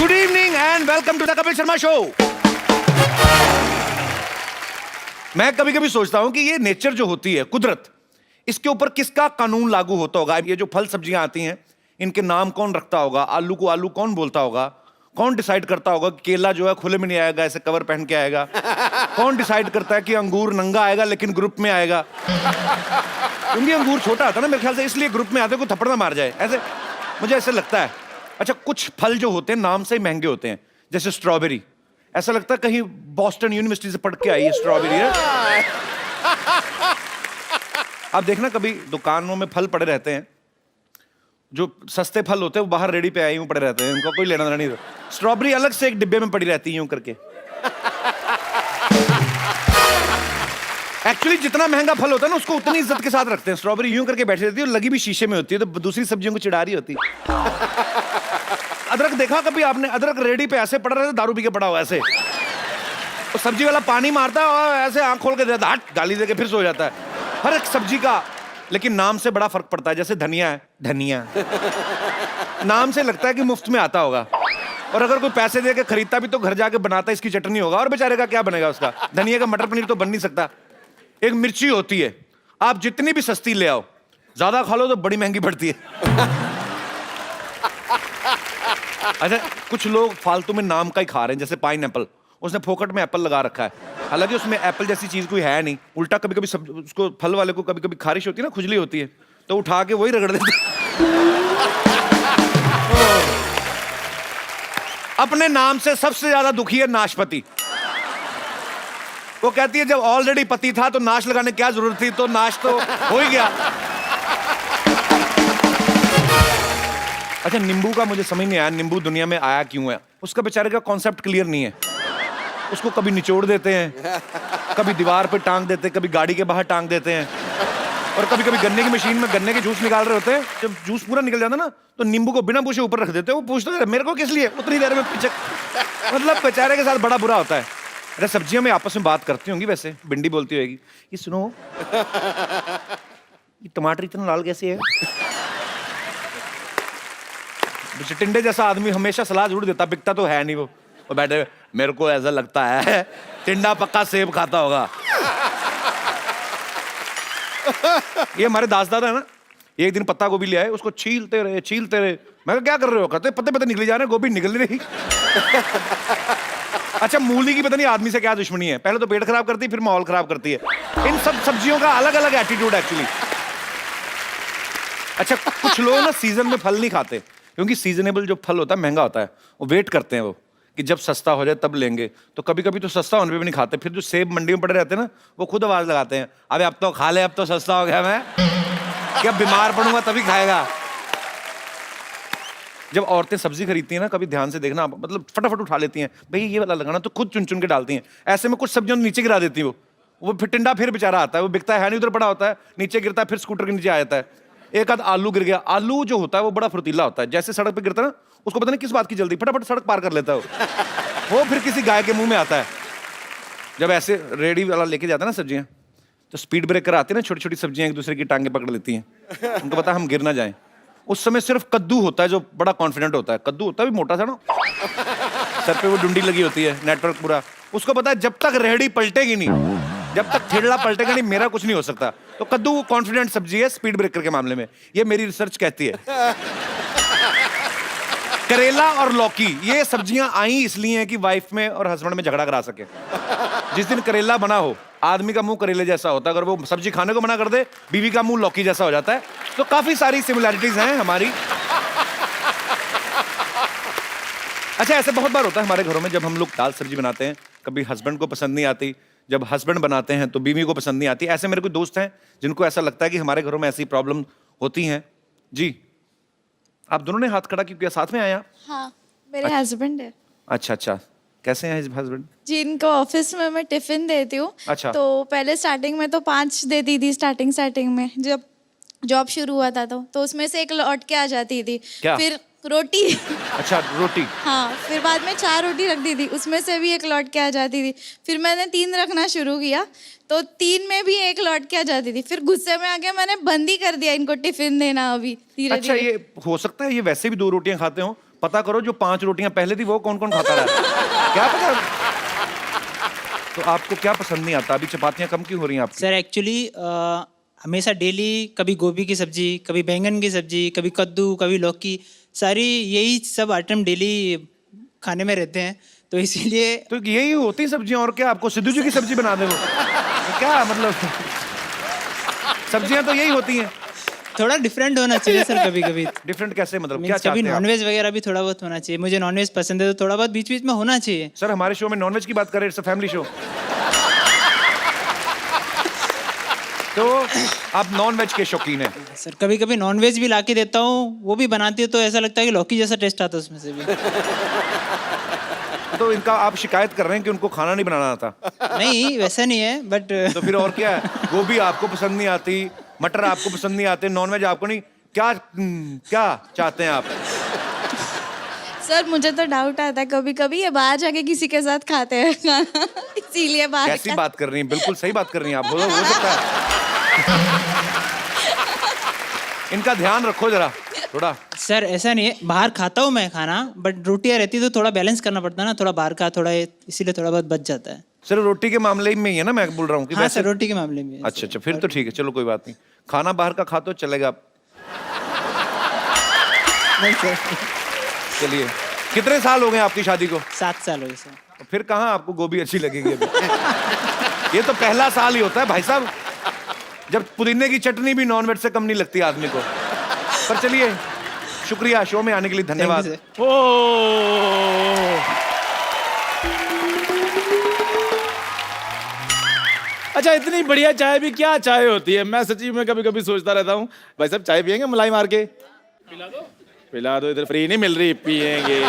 Good evening and welcome to the Kapil Sharma show. मैं कभी कभी सोचता हूं कि ये नेचर जो होती है, कुदरत, इसके ऊपर किसका कानून लागू होता होगा। ये जो फल सब्जियां आती हैं, इनके नाम कौन रखता होगा? आलू को आलू कौन बोलता होगा? कौन डिसाइड करता होगा कि केला जो है खुले में नहीं आएगा, ऐसे कवर पहन के आएगा? कौन डिसाइड करता है कि अंगूर नंगा आएगा लेकिन ग्रुप में आएगा? क्योंकि अंगूर छोटा आता है ना मेरे ख्याल से, इसलिए ग्रुप में आते, कोई थप्पड़ ना मार जाए, ऐसे मुझे ऐसे लगता है। अच्छा, कुछ फल जो होते हैं नाम से ही महंगे होते हैं, जैसे स्ट्रॉबेरी। ऐसा लगता है कहीं बॉस्टन यूनिवर्सिटी से पढ़ के आई है स्ट्रॉबेरी है। आप देखना कभी दुकानों में फल पड़े रहते हैं, जो सस्ते फल होते हैं वो बाहर रेडी पे आए यूं पड़े रहते हैं, उनका कोई लेना देना नहीं। स्ट्रॉबेरी अलग से एक डिब्बे में पड़ी रहती है यूं करके। एक्चुअली जितना महंगा फल होता है ना, उसको उतनी इज्जत के साथ रखते हैं। स्ट्रॉबेरी यूं करके बैठी रहती है और लगी भी शीशे में होती है, तो दूसरी सब्जियों को चिढ़ा रही होती है। अदरक देखा कभी आपने? अदरक रेडी पे ऐसे पड़ा रहता है, दारू पी के पड़ा हुआ ऐसे। तो सब्जी वाला पानी मारता है और ऐसे आंख खोल के देता है, हट, गाली देके फिर सो जाता है। हर एक सब्जी का लेकिन नाम से बड़ा फर्क पड़ता है। जैसे धनिया है, धनिया नाम से लगता है कि मुफ्त में आता होगा, और अगर कोई पैसे दे के खरीदता भी तो घर जाके बनाता इसकी चटनी होगा, और बेचारे का क्या बनेगा उसका? धनिया का मटर पनीर तो बन नहीं सकता। एक मिर्ची होती है, आप जितनी भी सस्ती ले आओ, ज्यादा खा लो तो बड़ी महंगी पड़ती है। अच्छा, कुछ लोग फालतू में नाम का ही खा रहे हैं, जैसे पाइनएप्पल, उसने फोकट में एप्पल लगा रखा है, हालांकि उसमें एप्पल जैसी चीज कोई है नहीं। उल्टा कभी कभी सब उसको, फल वाले को कभी कभी खारिश होती है ना, खुजली होती है, तो उठा के वही रगड़ देते। अपने नाम से सबसे ज्यादा दुखी है नाशपाती। वो कहती है जब ऑलरेडी पति था तो नाश लगाने की क्या जरूरत थी, तो नाश तो हो ही गया। अच्छा, नींबू का मुझे समझ नहीं आया, नींबू दुनिया में आया क्यों है? उसका बेचारे का कॉन्सेप्ट क्लियर नहीं है। उसको कभी निचोड़ देते हैं, कभी दीवार पे टांग देते हैं, कभी गाड़ी के बाहर टांग देते हैं, और कभी कभी गन्ने की मशीन में गन्ने के जूस निकाल रहे होते हैं। जब जूस पूरा निकल जाता ना, तो नींबू को बिना पूछे ऊपर रख देते हैं। वो पूछते हैं मेरे को किस लिए, उतनी देर में पीछे। मतलब बेचारे के साथ बड़ा बुरा होता है। अरे, सब्जियां में आपस में बात करती होंगी वैसे। भिंडी बोलती होगी, ये सुनो, ये टमाटर इतना लाल कैसे है? टिंडे जैसा आदमी हमेशा सलाह जरूर देता, बिकता तो है नहीं वो बैठे, मेरे को ऐसा लगता है टिंडा पक्का सेब खाता होगा। ये हमारे दास दादा है ना, एक दिन पत्ता गोभी ले आए, उसको छीलते रहे। मैं कहा क्या कर रहे हो? कहते पत्ते पत्ते निकले जा रहे हैं, गोभी निकल नहीं रही। अच्छा, मूली की पता नहीं आदमी से क्या दुश्मनी है, पहले तो पेट खराब करती है, फिर माहौल खराब करती है। इन सब सब्जियों का अलग अलग एटीट्यूड एक्चुअली। अच्छा, कुछ लोग ना सीजन में फल नहीं खाते, क्योंकि सीजनेबल जो फल होता है महंगा होता है, वो वेट करते हैं वो कि जब सस्ता हो जाए तब लेंगे। तो कभी कभी तो सस्ता होने पे भी नहीं खाते, फिर जो सेब मंडी में पड़े रहते हैं ना, वो खुद आवाज लगाते हैं, अबे अब तो खा ले, अब तो सस्ता हो गया, मैं क्या बीमार पड़ूंगा तभी खाएगा। जब औरतें सब्जी खरीदती हैं ना, कभी ध्यान से देखना, मतलब फटाफट उठा लेती हैं, भाई ये वाला लगाना, तो खुद चुन चुन के डालती हैं। ऐसे में कुछ सब्जियों नीचे गिरा देती हैं वो फिर टिंडा फिर बेचारा आता है, वो बिकता है नहीं, उधर पड़ा होता है, नीचे गिरता है, फिर स्कूटर के नीचे आ जाता है। एक आध आलू गिर गया। आलू जो होता है वो बड़ा फुर्तीला होता है, जैसे सड़क पे गिरता है ना, उसको पता नहीं किस बात की जल्दी, फटाफट सड़क पार कर लेता है वो फिर किसी गाय के मुंह में आता है। जब ऐसे रेडी वाला लेके जाता है ना सब्जियां, तो स्पीड ब्रेकर आते हैं ना, छोटी छोटी सब्जियां एक दूसरे की टांगे पकड़ लेती हैं, उनको पता है हम गिर ना जाएं। उस समय सिर्फ कद्दू होता है जो बड़ा कॉन्फिडेंट होता है। कद्दू होता है भी मोटा सा ना, सर पे वो डुंडी लगी होती है, नेटवर्क पूरा। उसको पता है जब तक रेहड़ी पलटेगी नहीं, जब तक ठेला पलटेगा नहीं, मेरा कुछ नहीं हो सकता। तो कद्दू कॉन्फिडेंट सब्जी है स्पीड ब्रेकर के मामले में, ये मेरी रिसर्च कहती है। करेला और लौकी, ये सब्जियां आई इसलिए हैं कि वाइफ में और हस्बैंड में झगड़ा करा सके। जिस दिन करेला बना हो, आदमी का मुंह करेले जैसा होता है, अगर वो सब्जी खाने को मना कर दे, बीवी का मुंह लौकी जैसा हो जाता है। तो काफी सारी सिमिलैरिटीज हैं हमारी। अच्छा, ऐसे बहुत बार होता है हमारे घरों में, जब हम लोग दाल सब्जी बनाते हैं, कभी हस्बैंड को पसंद नहीं आती, जब हस्बैंड बनाते हैं तो बीवी को पसंद नहीं आती। ऐसे मेरे कोई दोस्त हैं जिनको ऐसा लगता है कि हमारे घरों में ऐसी प्रॉब्लम होती हैं। जी, आप दोनों ने हाथ खड़ा क्यों किया? साथ में आया? हाँ, मेरे हस्बैंड है। अच्छा अच्छा, कैसे हैं हस्बैंड? जी, इनको ऑफिस में मैं टिफिन देती हूँ। अच्छा। तो पहले स्टार्टिंग में तो 5 देती थी, स्टार्टिंग में जब जॉब शुरू हुआ था तो उसमें से एक लौट के आ जाती थी। क्या? फिर रोटी। अच्छा, रोटी। हाँ, फिर बाद में 4 रोटी रख दी थी, उसमें से भी एक लौट के आ जाती थी। फिर मैंने 3 रखना शुरू किया, तो 3 में भी एक लौट के आ जाती थी। फिर गुस्से में आके मैंने बंद ही कर दिया इनको टिफिन देना अभी धीरे अच्छा, धीरे। ये हो सकता है ये वैसे भी 2 रोटियां खाते हो, पता करो जो 5 रोटियां पहले थी वो कौन कौन खाता रहा है। क्या पता। तो आपको क्या पसंद नहीं आता? अभी चपातियां कम क्यों हो रही हैं आपकी? सर एक्चुअली हमेशा डेली कभी गोभी की सब्जी, कभी बैंगन की सब्जी, कभी कद्दू, कभी लौकी, सारी यही सब आइटम डेली खाने में रहते हैं, तो इसीलिए तो यही होती सब्जियां, और क्या? आपको सिद्धू जी की सब्जी बना दे वो? क्या मतलब, सब्जियां तो यही होती हैं। थोड़ा डिफरेंट होना चाहिए सर कभी कभी। डिफरेंट कैसे, मतलब क्या मीन्स चाहते कभी हैं आप? नॉनवेज वगैरह भी थोड़ा बहुत होना चाहिए। मुझे नॉनवेज पसंद है तो थोड़ा बहुत बीच बीच में होना चाहिए। सर हमारे शो में नॉनवेज की बात करें, इट्स अ फैमिली शो। तो आप नॉनवेज के शौकीन हैं? सर कभी कभी नॉनवेज भी ला के देता हूँ, वो भी बनाती है तो ऐसा लगता है कि लौकी जैसा टेस्ट आता है उसमें से भी। तो इनका आप शिकायत कर रहे हैं कि उनको खाना नहीं बनाना आता? नहीं वैसा नहीं है, बट तो फिर और क्या है? गोभी आपको पसंद नहीं आती, मटर आपको पसंद नहीं आते, नॉनवेज आपको नहीं, क्या क्या चाहते हैं आप? सर मुझे तो डाउट आता है कभी कभी ये बाहर जाके किसी के साथ खाते हैं खाना, इसीलिए बाहर कैसी का। बात कर रही हैं? बिल्कुल सही बात कर रही हैं आप। हो सकता है। इनका ध्यान रखो जरा थोड़ा। सर ऐसा नहीं है, बाहर खाता हूँ मैं खाना, बट रोटियाँ रहती तो थोड़ा बैलेंस करना पड़ता है ना, थोड़ा बाहर का थोड़ा, इसीलिए थोड़ा बहुत बच जाता है। सर रोटी के मामले में ही है ना, मैं बोल रहा हूँ कि हाँ वैसे। सर रोटी के मामले में। अच्छा अच्छा, फिर तो ठीक है, चलो कोई बात नहीं। खाना बाहर का खा तो चलेगा। नहीं सर, चलिए, कितने साल हो गए आपकी शादी को? 7 साल हो गए सर। तो फिर कहाँ आपको गोभी अच्छी लगेगी अभी? ये तो पहला साल ही होता है भाई साहब, जब पुदीने की चटनी भी नॉनवेज से कम नहीं लगती आदमी को। पर चलिए, शुक्रिया शो में आने के लिए, धन्यवाद। Thank you, sir. ओ अच्छा, इतनी बढ़िया चाय भी क्या चाय होती है? मैं सच्ची में कभी कभी सोचता रहता हूँ, भाई साहब चाय पियेंगे मलाई मार के? पिला दो, इधर फ्री नहीं मिल रही, पियेंगे।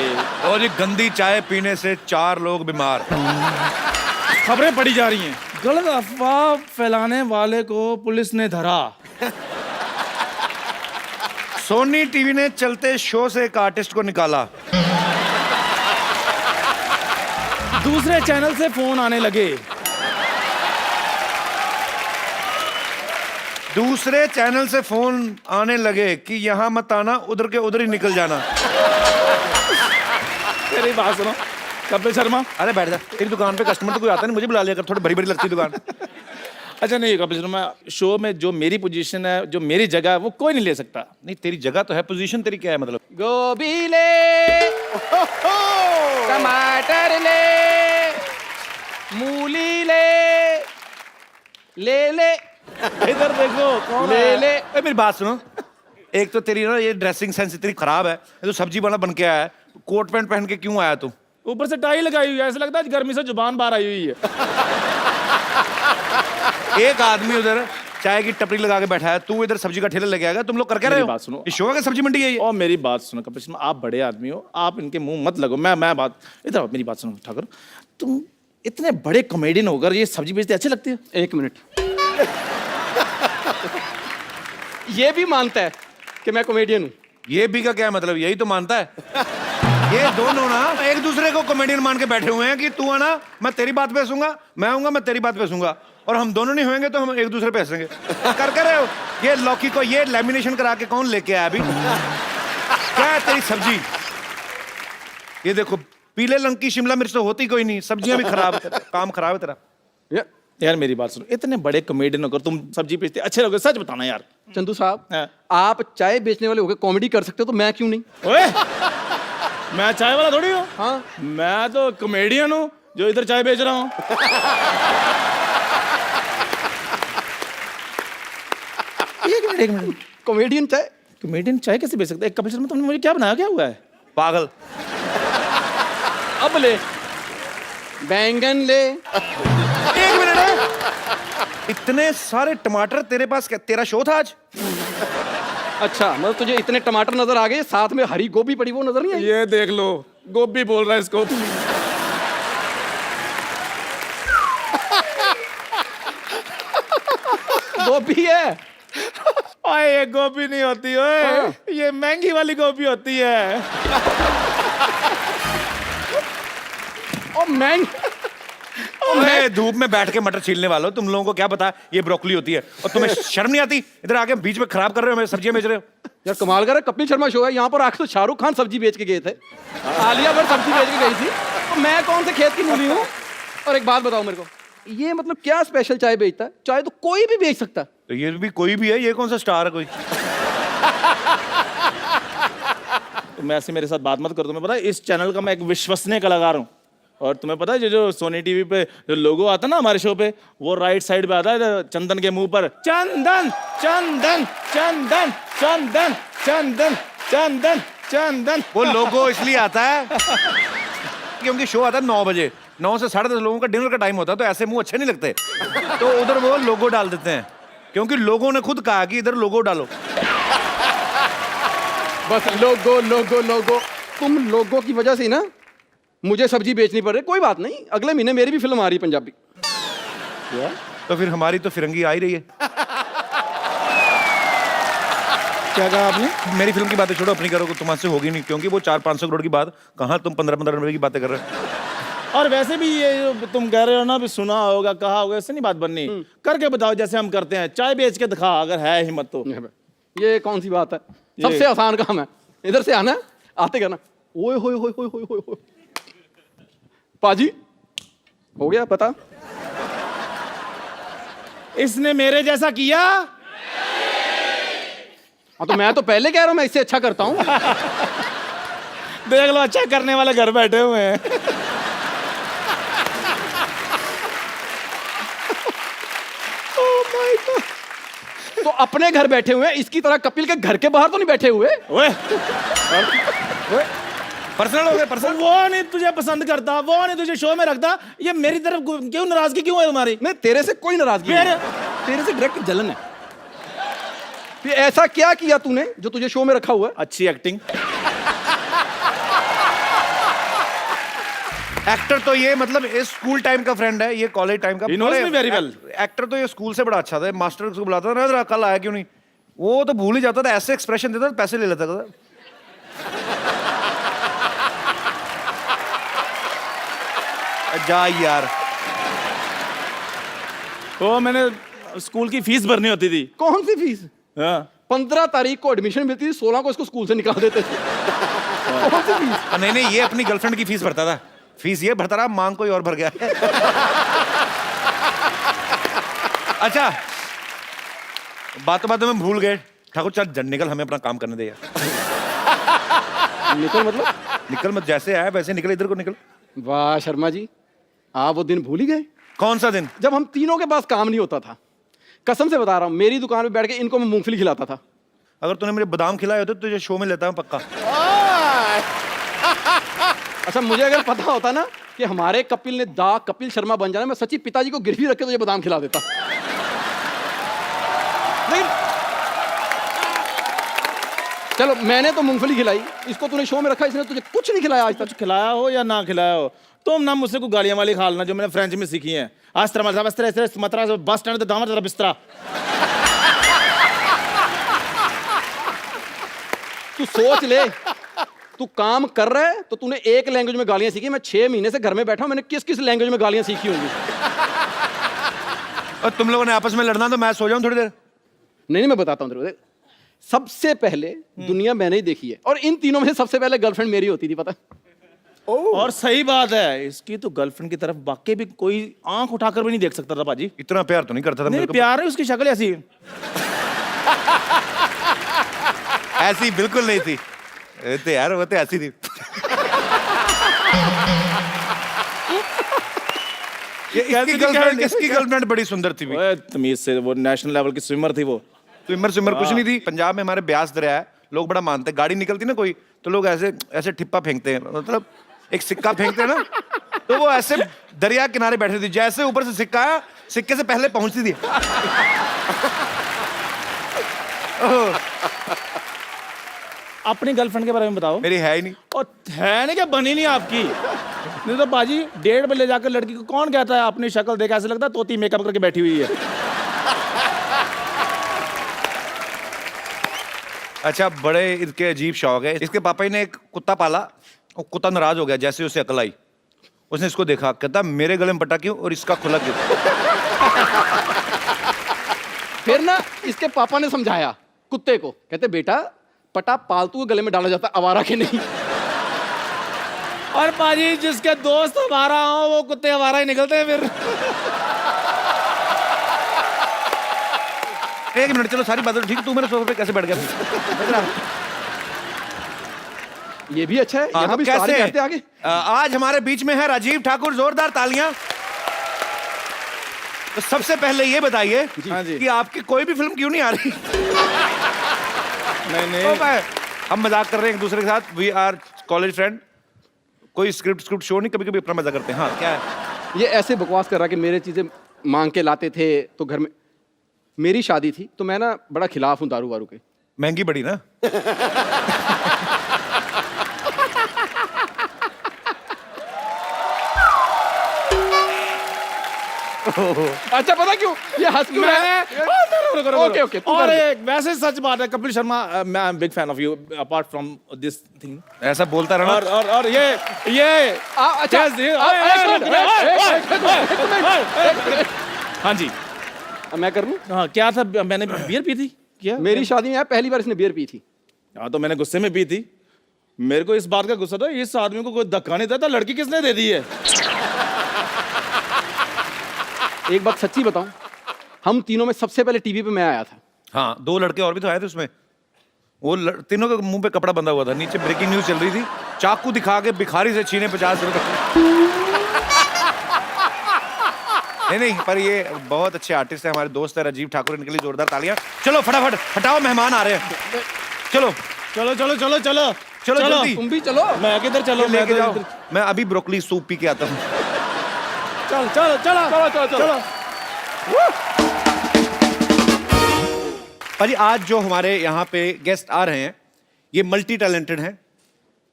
और ये गंदी चाय पीने से 4 लोग बीमार। खबरें पड़ी जा रही हैं, गलत अफवाह फैलाने वाले को पुलिस ने धरा। सोनी टीवी ने चलते शो से एक आर्टिस्ट को निकाला। दूसरे चैनल से फोन आने लगे। दूसरे चैनल से फोन आने लगे कि यहाँ मत आना, उधर के उधर ही निकल जाना। मेरी बात सुनो कपिल शर्मा। अरे बैठ जा, तेरी दुकान पे कस्टमर तो कोई आता नहीं, मुझे बुला लिया कर, थोड़ी भरी भरी लगती दुकान। अच्छा नहीं कपिल शर्मा, शो में जो मेरी पोजीशन है, जो मेरी जगह है, वो कोई नहीं ले सकता। नहीं तेरी जगह तो है, पोजीशन तेरी क्या है मतलब? गोभी ले, टमाटर ले, मूली ले, ले इधर देखो कौन ले। ए, मेरी बात सुनो, एक तो तेरी ना ये ड्रेसिंग सेंस इतनी खराब है, ये तो सब्जी वाला बन के आया है, कोट पैंट पहन के क्यों आया तू? ऊपर से टाई लगाई हुई है, ऐसा लगता है गर्मी से जुबान बाहर आई हुई है। एक आदमी उधर चाय की टपरी लगा के बैठा है, तू इधर सब्जी का ठेला लगे आएगा। तुम लोग कर क्या रहे मेरी हो? बात सुनो। ये शो का सब्जी मंडी है ये? और मेरी बात सुनो कपिल शर्मा, आप बड़े आदमी हो, आप इनके मुंह मत लगो। मैं बात इधर आओ, मेरी बात सुनो ठाकुर, तुम इतने बड़े कॉमेडियन होकर ये सब्जी बेचते अच्छे लगते हो? 1 मिनट। ये भी मानता है कि मैं कॉमेडियन हूँ। ये भी का क्या मतलब? यही तो मानता है। ये दोनों ना एक दूसरे को कॉमेडियन मान के बैठे हुए हैं कि तू आना मैं तेरी बात पे हंसूंगा, मैं आऊंगा मैं तेरी बात पे हंसूंगा, और हम दोनों नहीं होंगे तो हम एक दूसरे पे हंसेंगे। कर रहे हो? ये लौकी को ये लैमिनेशन करा के कौन लेके आया अभी? क्या है तेरी सब्जी? ये देखो, पीले रंग की शिमला मिर्च तो होती कोई नहीं, सब्जियां भी खराब, काम खराब है तेरा। यार मेरी बात सुनो, इतने बड़े कॉमेडियन होकर तुम सब्जी बेचते अच्छे लोगे, सच बताना यार। चंदू साहब, हाँ। आप चाय बेचने वाले होकर कॉमेडी कर सकते हो, तो मैं क्यों नहीं? ओए, मैं चाय वाला थोड़ी हूँ। हाँ, मैं तो कॉमेडियन हूँ जो इधर चाय बेच रहा हूँ। एक मिनट, कॉमेडियन चाय। कॉमेडियन चाय कैसे बेच सकते हैं? कपिल शर्मा तुमने मुझे क्या बनाया, क्या हुआ है? पागल। अब ले, बैंगन ले। एक मिनट है, इतने सारे टमाटर तेरे पास? क्या तेरा शो था आज? अच्छा, मतलब तुझे इतने टमाटर नजर आ गए, साथ में हरी गोभी पड़ी वो नजर नहीं आई? ये देख लो, गोभी बोल रहा है इसको। गोभी है। ओए ये गोभी नहीं होती, ओए ये महंगी वाली गोभी होती है। और मैं मैं धूप में बैठ के मटर छीलने वाला हूँ, तुम लोगों को क्या पता ये ब्रोकली होती है? और तुम्हें शर्म नहीं आती? इधर आके बीच में खराब कर रहे हो, मेरी सब्जियां बेच रहे हो। यार कमाल कर रहा है, कपिल शर्मा शो है यहाँ पर आके तो शाहरुख खान सब्जी बेच के गए थे, आलिया भट्ट सब्जी बेच के गई थी, तो मैं कौन से खेत की मूली हूँ। और एक बात बताओ मेरे को, ये मतलब क्या स्पेशल चाय बेचता है? चाय तो कोई भी बेच सकता है। तो ये भी कोई भी है, ये कौन सा स्टार है कोई? तुम ऐसे मेरे साथ बात मत करो। तुम्हें पता है इस चैनल का मैं एक विश्वसनीय कलाकार हूँ। और तुम्हें पता है जो सोनी टीवी पे जो लोगो आता है ना हमारे शो पे, वो राइट साइड पे आता है चंदन के मुंह पर, चंदन चंदन चंदन चंदन चंदन चंदन चंदन। वो लोगो इसलिए आता है क्योंकि शो आता है 9 बजे, 9 से 10:30 लोगों का डिनर का टाइम होता है, तो ऐसे मुंह अच्छे नहीं लगते, तो उधर वो लोगो डाल देते हैं, क्योंकि लोगों ने खुद कहा कि इधर लोगो डालो। बस लोगो लोगो लोगो, तुम लोगों की वजह से ही ना मुझे सब्जी बेचनी पड़ रही। कोई बात नहीं, अगले महीने मेरी भी फिल्म आ रही है पंजाबी। तो फिर हमारी तो फिरंगी आ ही रही है। क्या कहा आपने? मेरी फिल्म की बातें छोड़ो, अपनी करो, तुम्हारे होगी नहीं, क्योंकि वो 400-500 करोड़ की बात, कहाँ तुम 15-15 रुपए की बातें कर रहे हो। और वैसे भी ये जो तुम कह रहे हो ना, भी सुना होगा कहा होगा, इससे नहीं बात बननी। करके बताओ जैसे हम करते हैं, चाय बेच के दिखा अगर है हिम्मत तो। ये कौन सी बात है, सबसे आसान काम है। इधर से आना, आते करना, ओए होए होए होए होए होए, पाजी हो गया पता। इसने मेरे जैसा किया। हाँ तो मैं तो पहले कह रहा हूं मैं इससे अच्छा करता हूं। देख लो, अच्छा करने वाले घर बैठे हुए हैं। तो अपने घर बैठे हुए हैं, इसकी तरह कपिल के घर के बाहर तो नहीं बैठे हुए। ओए, पर्सनल हो गए, पर्सनल। वो नहीं तुझे पसंद करता, वो नहीं तुझे शो में रखता, ये मेरी तरफ क्यों नाराजगी क्यों है तुम्हारी? नहीं तेरे से कोई नाराजगी नहीं, तेरे से डायरेक्ट जलन है। ये ऐसा क्या किया तूने जो तुझे शो में रखा हुआ है? अच्छी एक्टिंग। एक्टर तो ये मतलब इस स्कूल टाइम का फ्रेंड है, ये कॉलेज टाइम का। He knows me very well. Actor तो ये स्कूल से बड़ा अच्छा था, मास्टर उसको बुलाता था ना, जरा कल आया क्यों नहीं, वो तो भूल ही जाता था, ऐसे एक्सप्रेशन देता था, पैसे ले लेता था। जा यार, वो मैंने स्कूल की फीस भरनी होती थी। कौन सी फीस? हाँ। 15 तारीख को एडमिशन मिलती थी, 16 को इसको स्कूल से निकाल देते थे। कौन सी फीस? नहीं, ये अपनी गर्लफ्रेंड की फीस भरता था, फीस ये भरता रहा, मांग कोई और भर गया। अच्छा, बातों में भूल गए, ठाकुर चल निकल, हमें अपना काम करने दे यार। निकल मतलब? निकल मत, जैसे आया वैसे निकल, इधर को निकल। वाह शर्मा जी, आप वो दिन भूल ही गए कौन सा दिन? जब हम तीनों के पास काम नहीं होता था। कसम से बता रहा हूं, मेरी दुकान पे बैठ के इनको मैं मूंगफली खिलाता था। अगर तूने मेरे बादाम खिलाए होते तो तुझे शो में लेता हूं पक्का। अच्छा, मुझे अगर पता होता ना कि हमारे कपिल ने दा कपिल शर्मा बन जाना, मैं सच्ची पिताजी को गिरवी रख के तुझे बादाम खिला देता। लेकिन चलो, मैंने तो मूंगफली खिलाई, इसको तूने शो में रखा, इसने तुझे कुछ नहीं खिलाया आज तक। कुछ खिलाया हो या ना खिलाया हो, तुम ना मुझसे को गालियां वाली खा लेना जो मैंने फ्रेंच में सीखी हैं। आज तरह बस स्टैंड तो दामर जरा बिस्तरा। तू सोच ले, तू काम कर रहा है तो तूने एक लैंग्वेज में गालियां सीखी। मैं 6 महीने से घर में बैठा हूं, मैंने किस किस लैंग्वेज में गालियां सीखी होंगी। और तुम लोगों ने आपस में लड़ना तो मैं सो जाऊं थोड़ी देर। नहीं, मैं बताता हूं तेरे को। सबसे पहले दुनिया मैंने ही देखी है, और इन तीनों में से सबसे पहले गर्लफ्रेंड मेरी होती थी, पता? और सही बात है, इसकी तो गर्लफ्रेंड की तरफ वाकई भी कोई आंख उठाकर भी नहीं देख सकता था पाजी। इतना प्यार तो नहीं करता था नहीं, मेरे को। प्यार है, उसकी शक्ल ऐसी है। ऐसी बिल्कुल नहीं थी, तो यार वो तो ऐसी थी। इसकी गर्लफ्रेंड बड़ी सुंदर थी। ओए, तमीज से, वो नेशनल लेवल की स्विमर थी वो। स्विमर कुछ नहीं थी। पंजाब में हमारे ब्यास दरिया है, लोग बड़ा मानते हैं, गाड़ी निकलती ना कोई तो लोग ऐसे ऐसे ठिप्पा फेंकते हैं, मतलब एक सिक्का फेंकते हैं ना, तो वो ऐसे दरिया किनारे बैठे थे, जैसे ऊपर से सिक्का आया, सिक्के से पहले पहुंचती थी। अपनी गर्लफ्रेंड के बारे में बताओ। मेरी है ही नहीं। और है नहीं क्या, बनी नहीं आपकी? नहीं तो बाजी 1:30 बजे ले जाकर लड़की को कौन कहता है अपनी शक्ल देख ऐसे लगता है तोती मेकअप करके बैठी हुई है। अच्छा, बड़े इसके अजीब शौक है। इसके पापा ने एक कुत्ता पाला, वो कुत्ता नाराज हो गया जैसे उसे अकल आई। उसने इसको देखा, कहता मेरे गले में पटा क्यों और इसका खुला क्यों। फिर ना इसके पापा ने समझाया कुत्ते को, कहते बेटा दुपट्टा पालतू के गले में डाला जाता है, आवारा के नहीं। और पाजी जिसके दोस्त हमारा हो वो कुत्ते हमारा ही निकलते हैं फिर। एक मिनट, चलो सारी बातें ठीक, तू मेरे सोफे पे कैसे बैठ गया? ये भी अच्छा है, हाँ, यहाँ तो भी सारे कैसे? कहते आगे। आज हमारे बीच में है राजीव ठाकुर, जोरदार तालियां। तो सबसे पहले ये बताइए हाँ जी। कि आपकी कोई भी फिल्म क्यों नहीं आ रही? नहीं हम मजाक कर रहे हैं एक दूसरे के साथ, वी आर कॉलेज फ्रेंड। कोई स्क्रिप्ट शो नहीं, कभी कभी अपना मजा करते हैं। हाँ, क्या है? ये ऐसे बकवास कर रहा कि मेरे चीजें मांग के लाते थे तो घर में। मेरी शादी थी तो मैं ना बड़ा खिलाफ हूँ दारू वारू के। महंगी बड़ी ना। अच्छा पता क्यों ये हंस क्यों रहा है? ओके ओके, और एक वैसे सच बात है कपिल शर्मा, मैं I am big fan of you apart from this thing. ऐसा बोलता रहना। और ये अच्छा हाँ जी, मैं कर लूं? हाँ क्या था, मैंने बियर पी थी क्या? मेरी शादी में पहली बार इसने बियर पी थी। हाँ तो मैंने गुस्से में पी थी। मेरे को इस बात का गुस्सा था, इस आदमी को कोई धक्का नहीं देता, लड़की किसने दे दी है? एक बात सच्ची बताऊं, हम तीनों में सबसे पहले टीवी पे मैं आया था। हाँ, 2 लड़के और भी तो आए थे उसमें। वो तीनों के मुंह पे कपड़ा बंधा हुआ था, नीचे ब्रेकिंग न्यूज चल रही थी, चाकू दिखा के भिखारी से छीने 50 रुपए। नहीं, पर ये बहुत अच्छे आर्टिस्ट है, हमारे दोस्त है राजीव ठाकुर, इनके लिए जोरदार तालियां। चलो फटाफट हटाओ, मेहमान आ रहे हैं। चलो चलो चलो चलो चलो चलो जल्दी। तुम भी चलो। मैं किधर चलो, मैं लेके तो जाओ। इधर- मैं अभी ब्रोकली सूप पी के आता हूँ। चलो चलो चलो चलो चलो चलो। भाजी आज जो हमारे यहाँ पे गेस्ट आ रहे हैं, ये मल्टी टैलेंटेड हैं।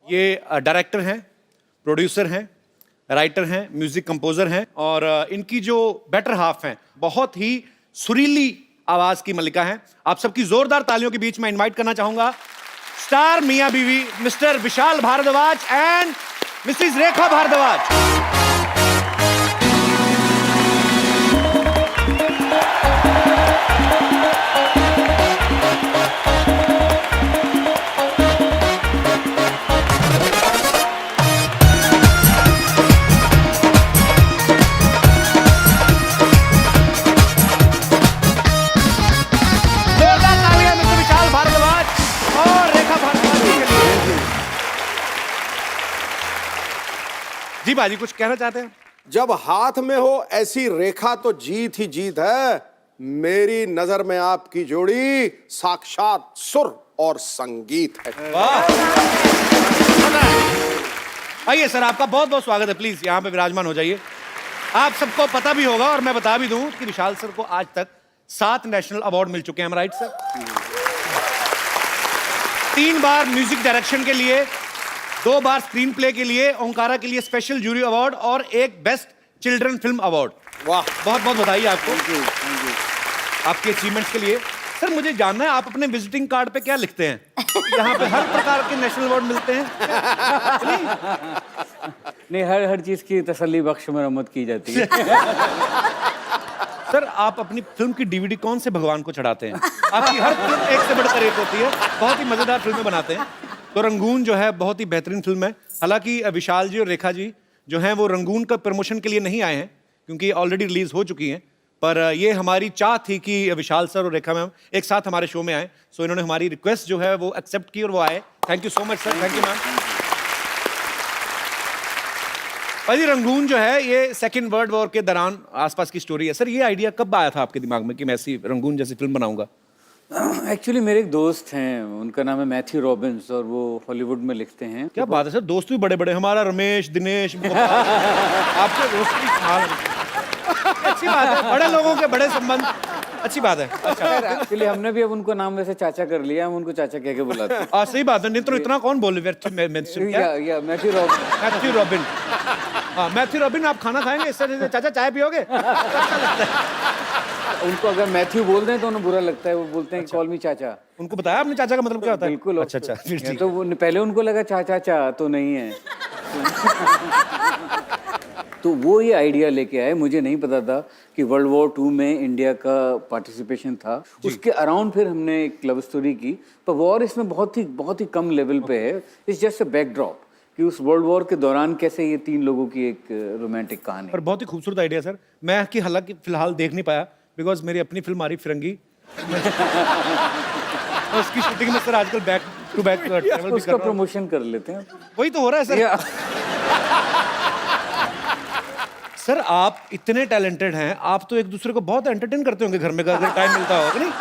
ये डायरेक्टर हैं, प्रोड्यूसर हैं, राइटर हैं, म्यूजिक कंपोजर हैं, और इनकी जो बेटर हाफ हैं, बहुत ही सुरीली आवाज की मलिका हैं। आप सबकी जोरदार तालियों के बीच में इनवाइट करना चाहूंगा स्टार मियां बीवी Mr Vishal Bhardwaj and Mrs Rekha Bhardwaj. जोरदार तालियां मिस्टर विशाल भारद्वाज और रेखा भारद्वाज जी के लिए। जी बाजी कुछ कहना चाहते हैं? जब हाथ में हो ऐसी रेखा तो जीत ही जीत है। मेरी नजर में आपकी जोड़ी साक्षात सुर और संगीत है। आइए सर, आपका बहुत बहुत स्वागत है। प्लीज यहाँ पे विराजमान हो जाइए। आप सबको पता भी होगा और मैं बता भी दूं कि विशाल सर को आज तक 7 नेशनल अवार्ड मिल चुके हैं, राइट सर? 3 बार म्यूजिक डायरेक्शन के लिए, 2 बार स्क्रीन प्ले के लिए, ओंकारा के लिए स्पेशल जूरी अवार्ड और एक बेस्ट चिल्ड्रन फिल्म अवार्ड। वाह, बहुत बहुत बधाई आपको आपके अचीवमेंट्स के लिए। सर मुझे जानना है, आप अपने विजिटिंग कार्ड पे क्या लिखते हैं? यहाँ पे हर प्रकार के नेशनल अवार्ड मिलते हैं? नहीं, हर चीज की तसल्ली बख्श मरम्मत की जाती है। सर आप अपनी फिल्म की डीवीडी कौन से भगवान को चढ़ाते हैं? आपकी हर फिल्म एक से बढ़कर एक होती है, बहुत ही मजेदार फिल्में बनाते हैं। तो रंगून जो है बहुत ही बेहतरीन फिल्म है। हालांकि विशाल जी और रेखा जी जो हैं वो रंगून का प्रमोशन के लिए नहीं आए हैं क्योंकि ऑलरेडी रिलीज हो चुकी हैं, पर ये हमारी चाह थी कि विशाल सर और रेखा मैम एक साथ हमारे शो में आए। सो इन्होंने हमारी रिक्वेस्ट जो है वो एक्सेप्ट की और वो आए। Thank you so much sir. Thank you ma'am. भाई रंगून जो है ये सेकेंड वर्ल्ड वॉर के दौरान आसपास की स्टोरी है। सर ये आइडिया कब आया था आपके दिमाग में कि मैं ऐसी रंगून जैसी फिल्म बनाऊंगा? एक्चुअली मेरे एक दोस्त हैं, उनका नाम है मैथ्यू रॉबिन्स और वो हॉलीवुड में लिखते हैं। क्या बात है सर, दोस्त भी बड़े बड़े, हमारा रमेश, दिनेश, आपके दोस्त भी अच्छी बात है, बड़े लोगों के बड़े संबंध, अच्छी बात है। अच्छा एक्चुअली हमने भी अब उनको नाम वैसे चाचा कर लिया, हम उनको चाचा कह के बुलाते हैं। सही बात है। नहीं तो इतना कौन बोले? या मैथ्यू रॉबिन। Matthew robin. हाँ मैथ्यू रॉबिन, आप खाना खाएंगे इससे? चाचा चाय पियोगे? उनको अगर मैथ्यू बोल दें तो उन्हें बुरा लगता है, वो बोलते हैं कॉल मी चाचा। उनको बताया आपने चाचा का मतलब क्या होता है? बिल्कुल। अच्छा अच्छा फिर ठीक। तो वो पहले उनको लगा चाचा चा तो नहीं है। तो वो ये आइडिया लेके आए। मुझे नहीं पता था कि वर्ल्ड वॉर 2 में इंडिया का पार्टिसिपेशन था। उसके अराउंड फिर हमने एक लव स्टोरी की, पर वॉर इसमें बहुत ही कम लेवल पे है। इट्स जस्ट अ बैकड्रॉप कि उस वर्ल्ड वॉर के दौरान कैसे ये 3 लोगों की एक रोमांटिक कहानी। पर बहुत ही खूबसूरत आइडिया सर। मैं कि हालांकि फिलहाल देख नहीं पाया बिकॉज मेरी अपनी फिल्म आ रही फिरंगी। और उसकी शूटिंग में सर आजकल बैक टू बैक ट्रैवल भी कर उसका रहा हूं। प्रमोशन कर लेते हैं। वही तो हो रहा है सर। सर आप इतने टैलेंटेड हैं, आप तो एक दूसरे को बहुत एंटरटेन करते होंगे घर में अगर टाइम मिलता हो, नहीं?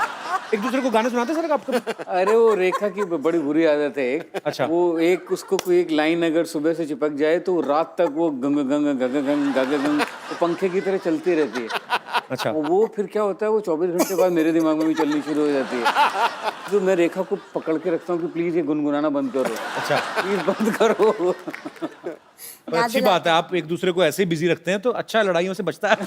एक दूसरे को गाने सुनाते सर आपको? अरे वो रेखा की बड़ी बुरी आदत है एक। अच्छा। वो एक उसको कोई एक लाइन अगर सुबह से चिपक जाए तो रात तक वो गंग गंग गंग गंग गंग गंग वो पंखे की तरह चलती रहती है। अच्छा। वो फिर क्या होता है, वो 24 घंटे बाद मेरे दिमाग में भी चलनी शुरू हो जाती है। तो मैं रेखा को पकड़ के रखता हूँ कि प्लीज ये गुनगुनाना बंद करो। अच्छा। प्लीज बंद करो। पर अच्छी बात है, आप एक दूसरे को ऐसे ही बिजी रखते हैं तो अच्छा लड़ाइयों से बचता है।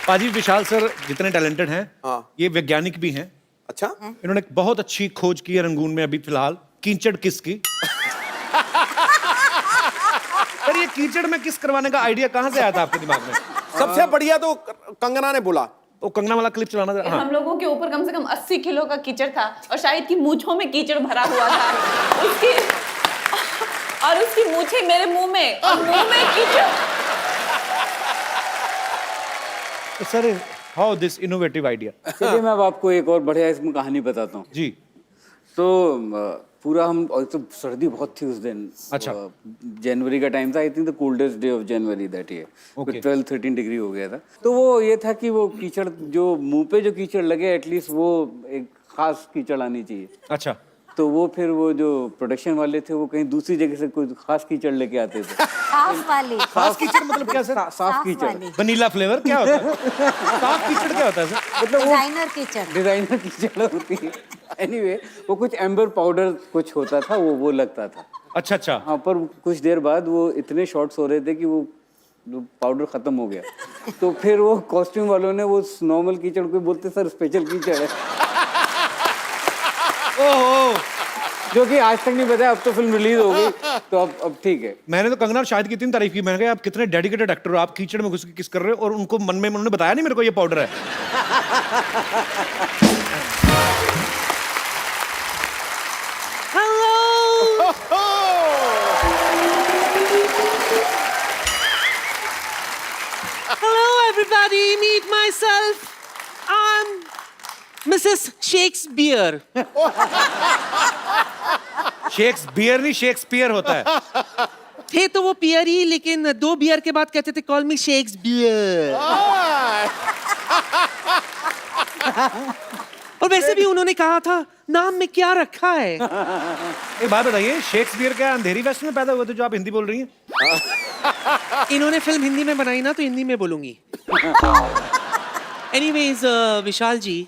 पाजी विशाल सर जितने टैलेंटेड हैं, हाँ। ये वैज्ञानिक भी हैं। अच्छा, इन्होंने एक बहुत अच्छी खोज की है रंगून में अभी फिलहाल, कीचड़ किस की। सर ये कीचड़ में किस करवाने का आइडिया कहाँ से आया था आपके दिमाग में? सबसे बढ़िया तो कंगना ने बोला। वो कंगना वाला क्लिप चलाना था। हाँ। हम लोगों के ऊपर कम से कम 80 किलो का कीचड़ था और शायद की मूंछों में कीचड़ भरा हुआ था उसकी मूंछें मेरे मुंह में और मुंह में कीचड़। तो sir how this innovative idea. चलिए मैं अब आपको एक और बढ़िया इसमें कहानी बताता हूँ। जी। तो पूरा हम, और तो सर्दी बहुत थी उस दिन। अच्छा। जनवरी का टाइम था, I think the coldest day of January that year. Okay. 12-13 degree हो गया था। तो वो ये था कि वो कीचड़ जो मुंह पे जो कीचड़ लगे एटलीस्ट वो एक खास कीचड़ आनी चाहिए। अच्छा। तो वो फिर वो जो प्रोडक्शन वाले थे वो कहीं दूसरी जगह से कोई खास कीचड़ लेके आते थे। साफ वाली। खास कीचड़ मतलब क्या सर? साफ कीचड़। वाली। वनीला फ्लेवर क्या होता है? साफ कीचड़ क्या होता है सर? मतलब वो डिजाइनर किचन। डिजाइनर कीचड़ होती है। एनीवे वो कुछ एम्बर पाउडर कुछ होता था, वो लगता था। अच्छा अच्छा। हाँ, पर कुछ देर बाद वो इतने शॉट्स हो रहे थे कि वो पाउडर खत्म हो गया। तो फिर वो कॉस्ट्यूम वालों ने वो नॉर्मल कीचड़ को बोलते सर स्पेशल कीचड़ है। ओहो। जो कि आज तक नहीं बताया, अब तो फिल्म रिलीज हो गई तो अब ठीक है। मैंने तो कंगना और शाहिद की इतनी तारीफ की, मैंने कहा आप कितने डेडिकेटेड एक्टर हो, आप कीचड़ में घुस के किस कर रहे हो, और उनको मन में उन्होंने बताया नहीं मेरे को ये पाउडर है। Hello, everybody. Meet myself. I'm Mrs. Shakespeare. Shakespeare नहीं, शेक्सपियर होता है। थे तो वो पियर ही, लेकिन 2 बियर के बाद कहते थे कॉल मी शेक्सपियर। और वैसे भी उन्होंने कहा था नाम में क्या रखा है। एक बात बताइए, शेक्सपियर क्या अंधेरी वेस्ट में पैदा हुए थे जो आप हिंदी बोल रही हैं? इन्होंने फिल्म हिंदी में बनाई ना, तो हिंदी में बोलूंगी। एनीवेज विशाल जी,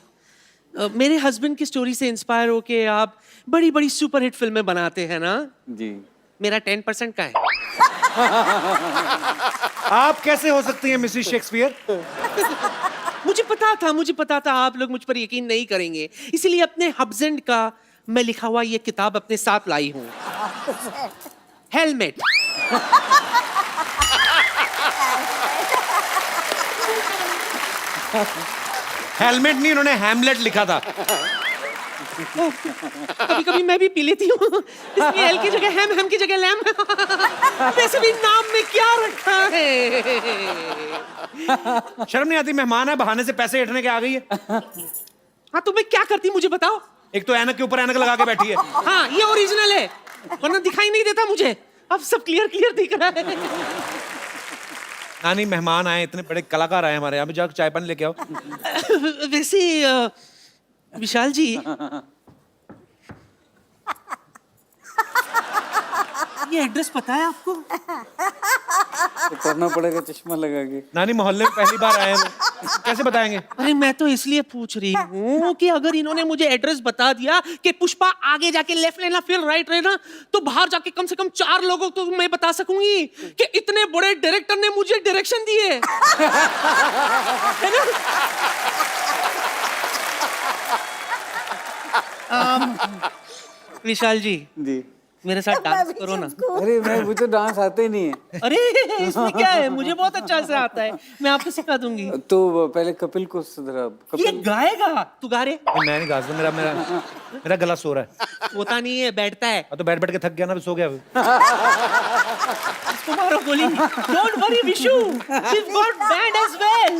मेरे हस्बैंड की स्टोरी से इंस्पायर होके आप बड़ी बड़ी सुपरहिट फिल्में बनाते हैं ना। जी। मेरा 10% का है। आप कैसे हो सकती हैं मिसेस शेक्सपियर? मुझे पता था आप लोग मुझ पर यकीन नहीं करेंगे, इसीलिए अपने हस्बैंड का मैं लिखा हुआ ये किताब अपने साथ लाई हूँ। हेलमेट। हेलमेट नहीं, उन्होंने हैमलेट लिखा था। कभी कभी मैं भी पी लेती हूँ, इसलिए एल की जगह हैम की जगह लैम। वैसे भी नाम में क्या रखा है। शर्म नहीं आती? मेहमान है, बहाने से पैसे हटने के आ गई है। हाँ तो मैं क्या करती मुझे बताओ। एक तो ऐनक के ऊपर ऐनक लगा के बैठी है। हाँ ये ओरिजिनल है, वरना दिखाई नहीं देता मुझे। अब सब क्लियर दिख रहा है। नानी मेहमान आए, इतने बड़े कलाकार आए हमारे यहाँ पे, जाकर चाय पानी लेके आओ। वैसे विशाल जी, ये एड्रेस पता है आपको? तो करना पड़ेगा चश्मा लगा के। नानी मोहल्ले में पहली बार आए हैं वो, कैसे बताएंगे? अरे मैं तो इसलिए पूछ रही हूँ कि अगर इन्होंने मुझे एड्रेस बता दिया कि पुष्पा आगे जाके लेफ्ट लेना फिर राइट लेना, तो बाहर जाके कम से कम 4 लोगों को मैं बता सकूंगी कि इतने बड़े डायरेक्टर ने मुझे डायरेक्शन दिए। है ना? विशाल जी, जी। मेरे साथ डांस करो ना। अरे मैं मुझे डांस आते नहीं है। अरे इसमें क्या है, मुझे बहुत अच्छा से आता है, मैं आपको सिखा दूंगी। तो पहले कपिल को सुधरा। ये कपिल गाएगा, तू गा रे। मैं नहीं गा सकता, मेरा मेरा मेरा गला सो रहा है। होता नहीं है, बैठता है। तो बैठ बैठ के थक गया ना, सो गया अभी। इसको मारो गोली। Don't worry Vishu, she got band as well.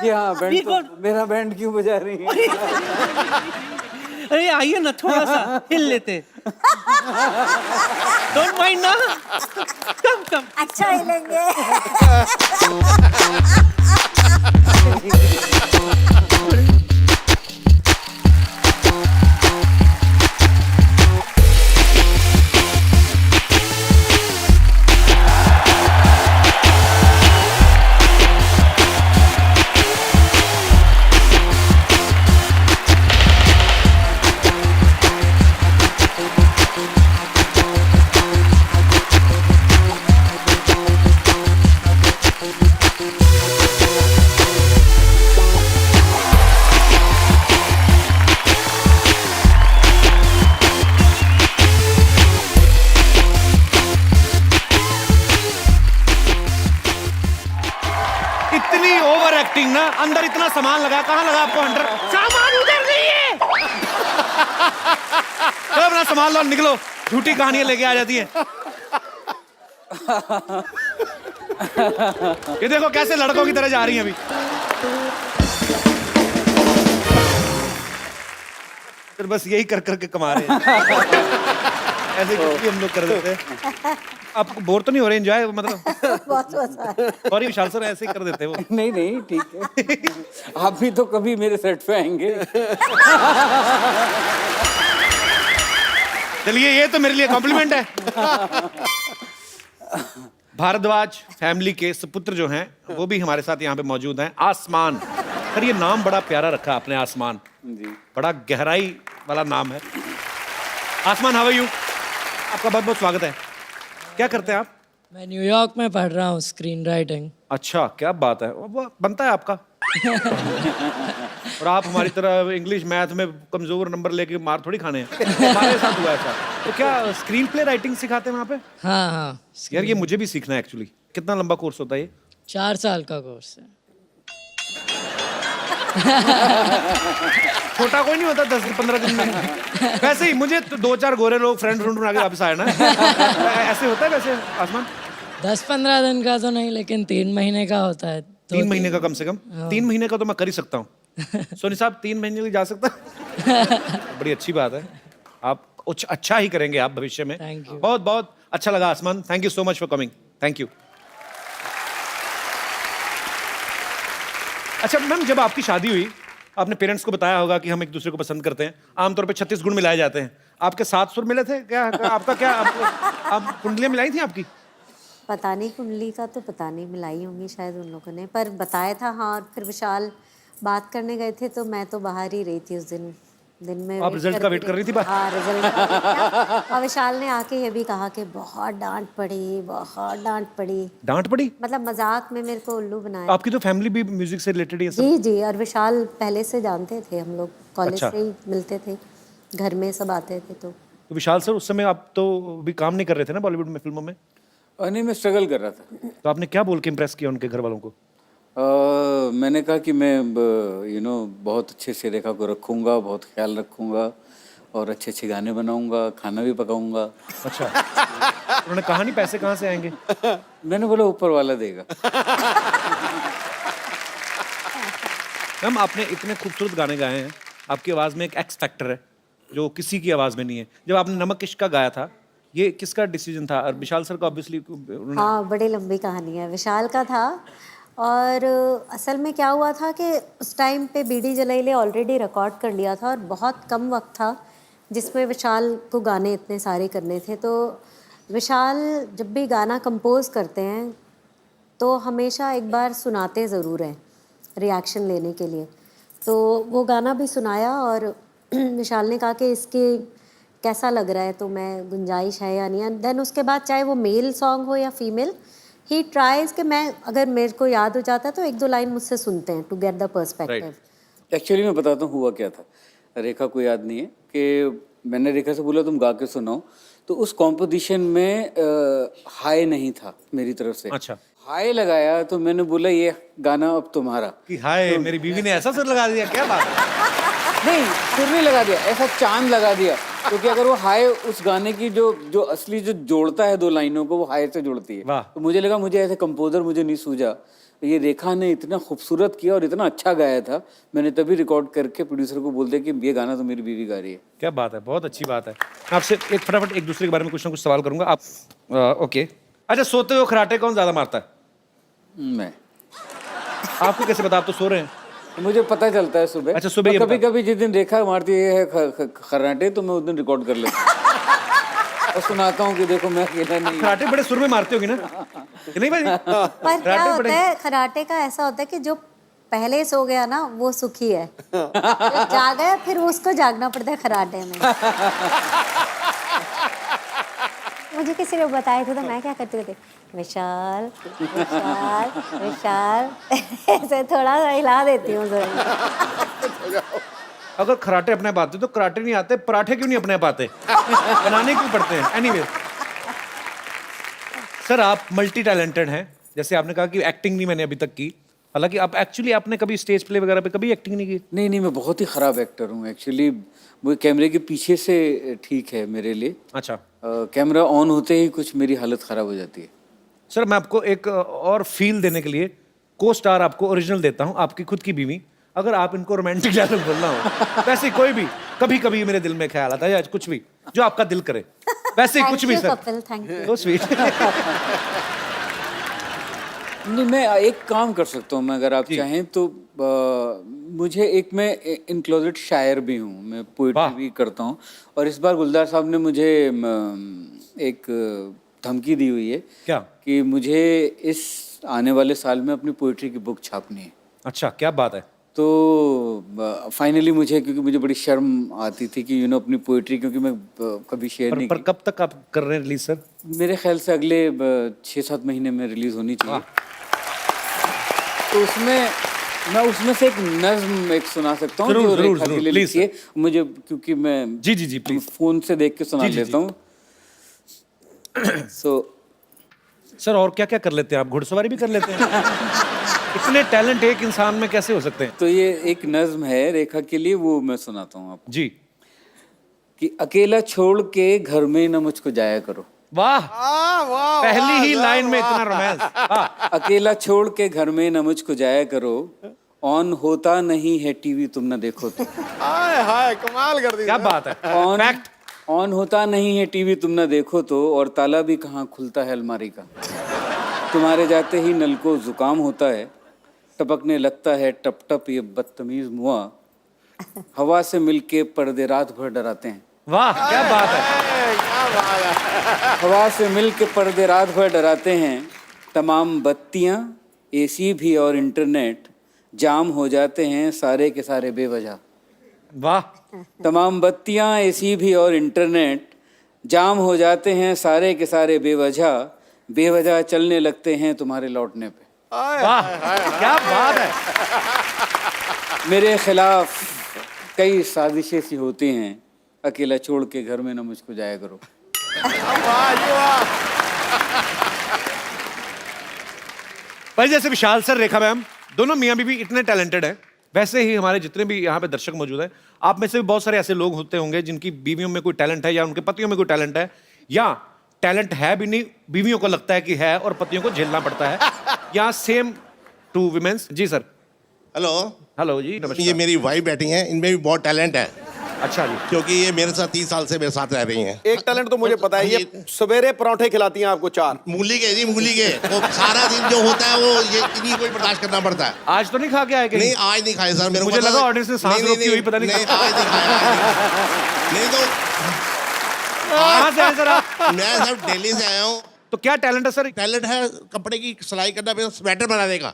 जी हाँ, We बैंड got- मेरा बैंड क्यों बजा रही है? अरे आइए ना, थोड़ा सा हिल लेते। डोंट माइंड ना, कम कम। अच्छा हिलेंगे। इतनी ओवर एक्टिंग ना, अंदर इतना सामान लगा, कहाँ लगा आपको अंदर? सामान उधर नहीं है। तो अपना सामान लो, निकलो। झूठी कहानियां लेके आ जाती हैं। ये देखो कैसे लड़कों की तरह जा रही हैं अभी। फिर बस यही कर करके कमा रहे हैं। ऐसे कुछ भी हम लोग कर देते हैं। आपको बोर तो नहीं हो रहे? एंजॉय मतलब। बहुत मजा आया। सॉरी विशाल सर, ऐसे ही कर देते हैं वो। नहीं नहीं, ठीक है। आप भी तो कभी मेरे सेट पे आएंगे। चलिए, ये तो मेरे लिए कॉम्प्लीमेंट है। भारद्वाज फैमिली के सुपुत्र जो हैं वो भी हमारे साथ यहाँ पे मौजूद हैं। आसमान, सर ये नाम बड़ा प्यारा रखा है आपने, आसमान। जी, बड़ा गहराई वाला नाम है। आसमान, हाउ आर यू? आपका बहुत बहुत स्वागत है। क्या करते हैं आप? मैं न्यूयॉर्क में पढ़ रहा हूँ स्क्रीन राइटिंग। अच्छा, क्या बात है। वो बनता है आपका। और आप हमारी तरह इंग्लिश मैथ में कमजोर नंबर लेके मार थोड़ी खाने हैं। हमारे साथ हुआ ऐसा। तो क्या स्क्रीन प्ले राइटिंग सिखाते हैं वहाँ पे? हाँ हाँ, यार ये मुझे भी सीखना है एक्चुअली। कितना लंबा कोर्स होता है ये? 4 साल का कोर्स है। छोटा कोई नहीं होता 10-15 दिन में। वैसे ही मुझे तो 2-4 गोरे लोग फ्रेंड बना के वापस आए ना। ऐसे होता है वैसे आसमान? 10-15 दिन का तो नहीं, लेकिन 3 महीने का होता है। 3 महीने का कम से कम। 3 महीने का तो मैं कर ही सकता हूँ। सोनी साहब 3 महीने भी जा सकता? बड़ी अच्छी बात है। आप कुछ अच्छा ही करेंगे आप भविष्य में। Thank you. बहुत बहुत अच्छा लगा आसमान। Thank you so much for coming. Thank you. अच्छा मैम, जब आपकी शादी हुई आपने पेरेंट्स को बताया होगा कि हम एक दूसरे को पसंद करते हैं। आमतौर पे 36 गुण मिलाए जाते हैं। आपके 7 सुर मिले थे क्या? आपका क्या आप कुंडलियां मिलाई थी आपकी? पता नहीं, कुंडली का तो पता नहीं, मिलाई होंगी शायद उन लोगों ने, पर बताया था। हाँ, और फिर विशाल बात करने गए थे तो मैं तो बाहर ही रही थी उस दिन में। आप रिजल्ट का वेट कर रही थी बाहर? हाँ, रिजल्ट। और विशाल ने आके ये भी कहा कि बहुत डांट पड़ी, बहुत डांट पड़ी। डांट पड़ी? मतलब मजाक में मेरे को उल्लू बनाया। आपकी तो फैमिली भी म्यूजिक से रिलेटेड है सब? जी जी, और विशाल पहले से जानते थे, हम लोग कॉलेज अच्छा। से ही मिलते थे, घर में सब आते थे। तो विशाल सर उस समय आप तो भी काम नहीं कर रहे थे ना बॉलीवुड में, फिल्मों में? नहीं मैं स्ट्रगल कर रहा था। तो आपने क्या बोल के इम्प्रेस किया उनके घर वालों को? मैंने कहा कि मैं बहुत अच्छे से रेखा को रखूँगा, बहुत ख्याल रखूँगा और अच्छे अच्छे गाने बनाऊँगा, खाना भी पकाऊँगा। अच्छा। उन्होंने कहा नहीं पैसे कहाँ से आएंगे? मैंने बोला ऊपर वाला देगा। मैम आपने इतने खूबसूरत गाने गाए हैं, आपकी आवाज़ में एक एक्स फैक्टर है जो किसी की आवाज़ में नहीं है। जब आपने नमक इश्क का गाया था, ये किसका डिसीजन था? और विशाल सर का ऑब्वियसली उन्होंने... हाँ, बड़ी लंबी कहानी है। विशाल का था। और असल में क्या हुआ था कि उस टाइम पे बीडी जलाइले ऑलरेडी रिकॉर्ड कर लिया था और बहुत कम वक्त था जिसमें विशाल को गाने इतने सारे करने थे। तो विशाल जब भी गाना कंपोज करते हैं तो हमेशा एक बार सुनाते ज़रूर हैं रिएक्शन लेने के लिए। तो वो गाना भी सुनाया और विशाल ने कहा कि इसके कैसा लग रहा है, तो मैं गुंजाइश है या नहीं। देन उसके बाद चाहे वो मेल सॉन्ग हो या फीमेल, ही ट्राइज कि मैं अगर मेरे को याद हो जाता है तो 1-2 लाइन मुझसे सुनते हैं to get the perspective. Actually मैं बताता हूँ हुआ क्या था। रेखा को याद नहीं है कि मैंने रेखा से बोला तुम गा के सुनाओ, तो उस कॉम्पोजिशन में हाई नहीं था मेरी तरफ से। अच्छा। हाई लगाया तो मैंने बोला ये गाना अब तुम्हारा। कि हाय मेरी बीवी ने ऐसा सुर लगा दिया, क्या बात है? नहीं, सुर नहीं लगा दिया, ऐसा चांद लगा दिया, क्योंकि अगर वो हाई उस गाने की जो असली जो जोड़ता है दो लाइनों को, वो हाई से जोड़ती है। वाह। तो मुझे लगा, मुझे ऐसे कंपोजर मुझे नहीं सूझा, ये रेखा ने इतना खूबसूरत किया और इतना अच्छा गाया था, मैंने तभी रिकॉर्ड करके प्रोड्यूसर को बोल दिया कि ये गाना तो मेरी बीवी गा रही है। क्या बात है, बहुत अच्छी बात है। आपसे एक फटाफट एक दूसरे के बारे में कुछ ना कुछ सवाल करूंगा। आप ओके, अच्छा, सोते हुए खराटे कौन ज्यादा मारता है? मैं। आपको कैसे पता? आप तो सो रहे हैं। मुझे पता चलता है सुबह। अच्छा, सुबह ये कभी कभी जिस दिन रेखा मारती है खर्राटे, तो मैं उस दिन रिकॉर्ड कर लेता हूँ और सुनाता हूँ कि देखो मैं अकेला नहीं। खराटे बड़े सुर में मारते होगी ना? नहीं भाई? पर क्या होता है खराटे का, ऐसा होता है कि जो पहले सो गया ना वो सुखी है, जो जागा है फिर उसको जागना पड़ता है खराटे में। मुझे किसी ने बताया था तो मैं क्या करती थी, विशाल विशाल विशाल ऐसे थोड़ा सा हिला देती हूँ। अगर खराटे अपने आप आते तो कराटे नहीं आते, पराठे क्यों नहीं अपने आप आते? बनाने क्यों पड़ते हैं? एनीवे सर, आप मल्टी टैलेंटेड हैं। जैसे आपने कहा कि एक्टिंग नहीं मैंने अभी तक की, हालांकि आप एक्चुअली आपने कभी स्टेज प्ले वगैरह पे कभी एक्टिंग नहीं की? नहीं, मैं बहुत ही खराब एक्टर हूँ एक्चुअली। वो कैमरे के पीछे से ठीक है मेरे लिए। अच्छा। कैमरा ऑन होते ही कुछ मेरी हालत खराब हो जाती है। सर, मैं आपको एक और फील देने के लिए को स्टार आपको ओरिजिनल देता हूं, आपकी खुद की बीवी। अगर आप इनको रोमांटिक डायलॉग बोलना हो, वैसे कोई भी, कभी कभी मेरे दिल में ख्याल आता है, या कुछ भी जो आपका दिल करे, वैसे ही कुछ भी सर। Thank you. तो स्वीट। नहीं, मैं एक काम कर सकता हूँ मैं, अगर आप चाहें तो। मैं इन क्लोजेट शायर भी हूँ, मैं पोइट्री भी करता हूँ। और इस बार गुलजार साहब ने मुझे एक धमकी दी हुई है। क्या? कि मुझे इस आने वाले साल में अपनी पोइट्री की बुक छापनी है। अच्छा, क्या बात है। तो फाइनली मुझे, क्योंकि मुझे बड़ी शर्म आती थी कि अपनी पोइट्री, क्योंकि मैं कभी शेयर नहीं पर कब तक आप कर रहे हैं रिलीज सर? मेरे ख्याल से अगले 6-7 महीने में रिलीज होनी चाहिए। तो उसमें से एक नज्म एक सुना सकता हूँ जो रेखा के लिए लिखी है मुझे, क्योंकि मैं जी प्लीज फोन से देख के सुना लेता हूँ। सर, और क्या क्या कर लेते हैं आप? घुड़सवारी भी कर लेते हैं? इतने टैलेंट एक इंसान में कैसे हो सकते हैं? तो ये एक नज्म है रेखा के लिए, वो मैं सुनाता हूँ आपको। जी। कि अकेला छोड़ के घर में न मुझको जाया करो। वाह, पहली ही लाइन में इतना रोमांस। अकेला छोड़ के घर में न मुझको जाया करो, ऑन होता नहीं है टीवी तुम न देखो तो। हाय कमाल कर दी। क्या बात है। ऑन होता नहीं है टीवी तुम न देखो तो, और ताला भी कहाँ खुलता है अलमारी का। तुम्हारे जाते ही नल को जुकाम होता है, टपकने लगता है टप टप ये बदतमीज मुआ, हवा से मिलके पर्दे रात भर डराते हैं। वाह, क्या बात है। हवा से मिलके पर्दे रात भर डराते हैं, तमाम बत्तियां, एसी भी और इंटरनेट जाम हो जाते हैं सारे के सारे बेवजह। वाह। तमाम बत्तियां, एसी भी और इंटरनेट जाम हो जाते हैं सारे के सारे बेवजह चलने लगते हैं तुम्हारे लौटने पे। वाह, क्या बात है। मेरे खिलाफ कई साजिशें सी होती हैं, अकेला छोड़ के घर में ना मुझको जाया करो। भाई, जैसे विशाल सर, रेखा मैम, दोनों मियाँ बीवी इतने टैलेंटेड हैं, वैसे ही हमारे जितने भी यहाँ पे दर्शक मौजूद हैं, आप में से भी बहुत सारे ऐसे लोग होते होंगे जिनकी बीवियों में कोई टैलेंट है, या उनके पतियों में कोई टैलेंट है, या टैलेंट है भी नहीं, बीवियों को लगता है कि है और पतियों को झेलना पड़ता है, या सेम टू विमेंस। जी सर। हेलो जी, नमस्कार। ये मेरी वाइफ बैठी हैं, इनमें भी बहुत टैलेंट है। अच्छा जी। क्योंकि ये मेरे साथ 30 साल से मेरे साथ रह रही हैं। एक टैलेंट तो मुझे पता है, ये सवेरे पराठे खिलाती हैं आपको 4 मूली के जी, मूली के। वो सारा दिन जो होता है वो ये इन्हीं को बर्दाश्त करना पड़ता है। आज तो नहीं खा के आए? नहीं, आज नहीं खाए सर। मेरे मुझे लगा ऑडियंस ने सांस रोकी हुई, पता नहीं। आज नहीं खाया। नहीं तो कहाँ से आए सर आप? मैं सर दिल्ली से आया हूँ। तो क्या टैलेंट है सर? टैलेंट है कपड़े की सिलाई करना, मेरा स्वेटर बनाने का।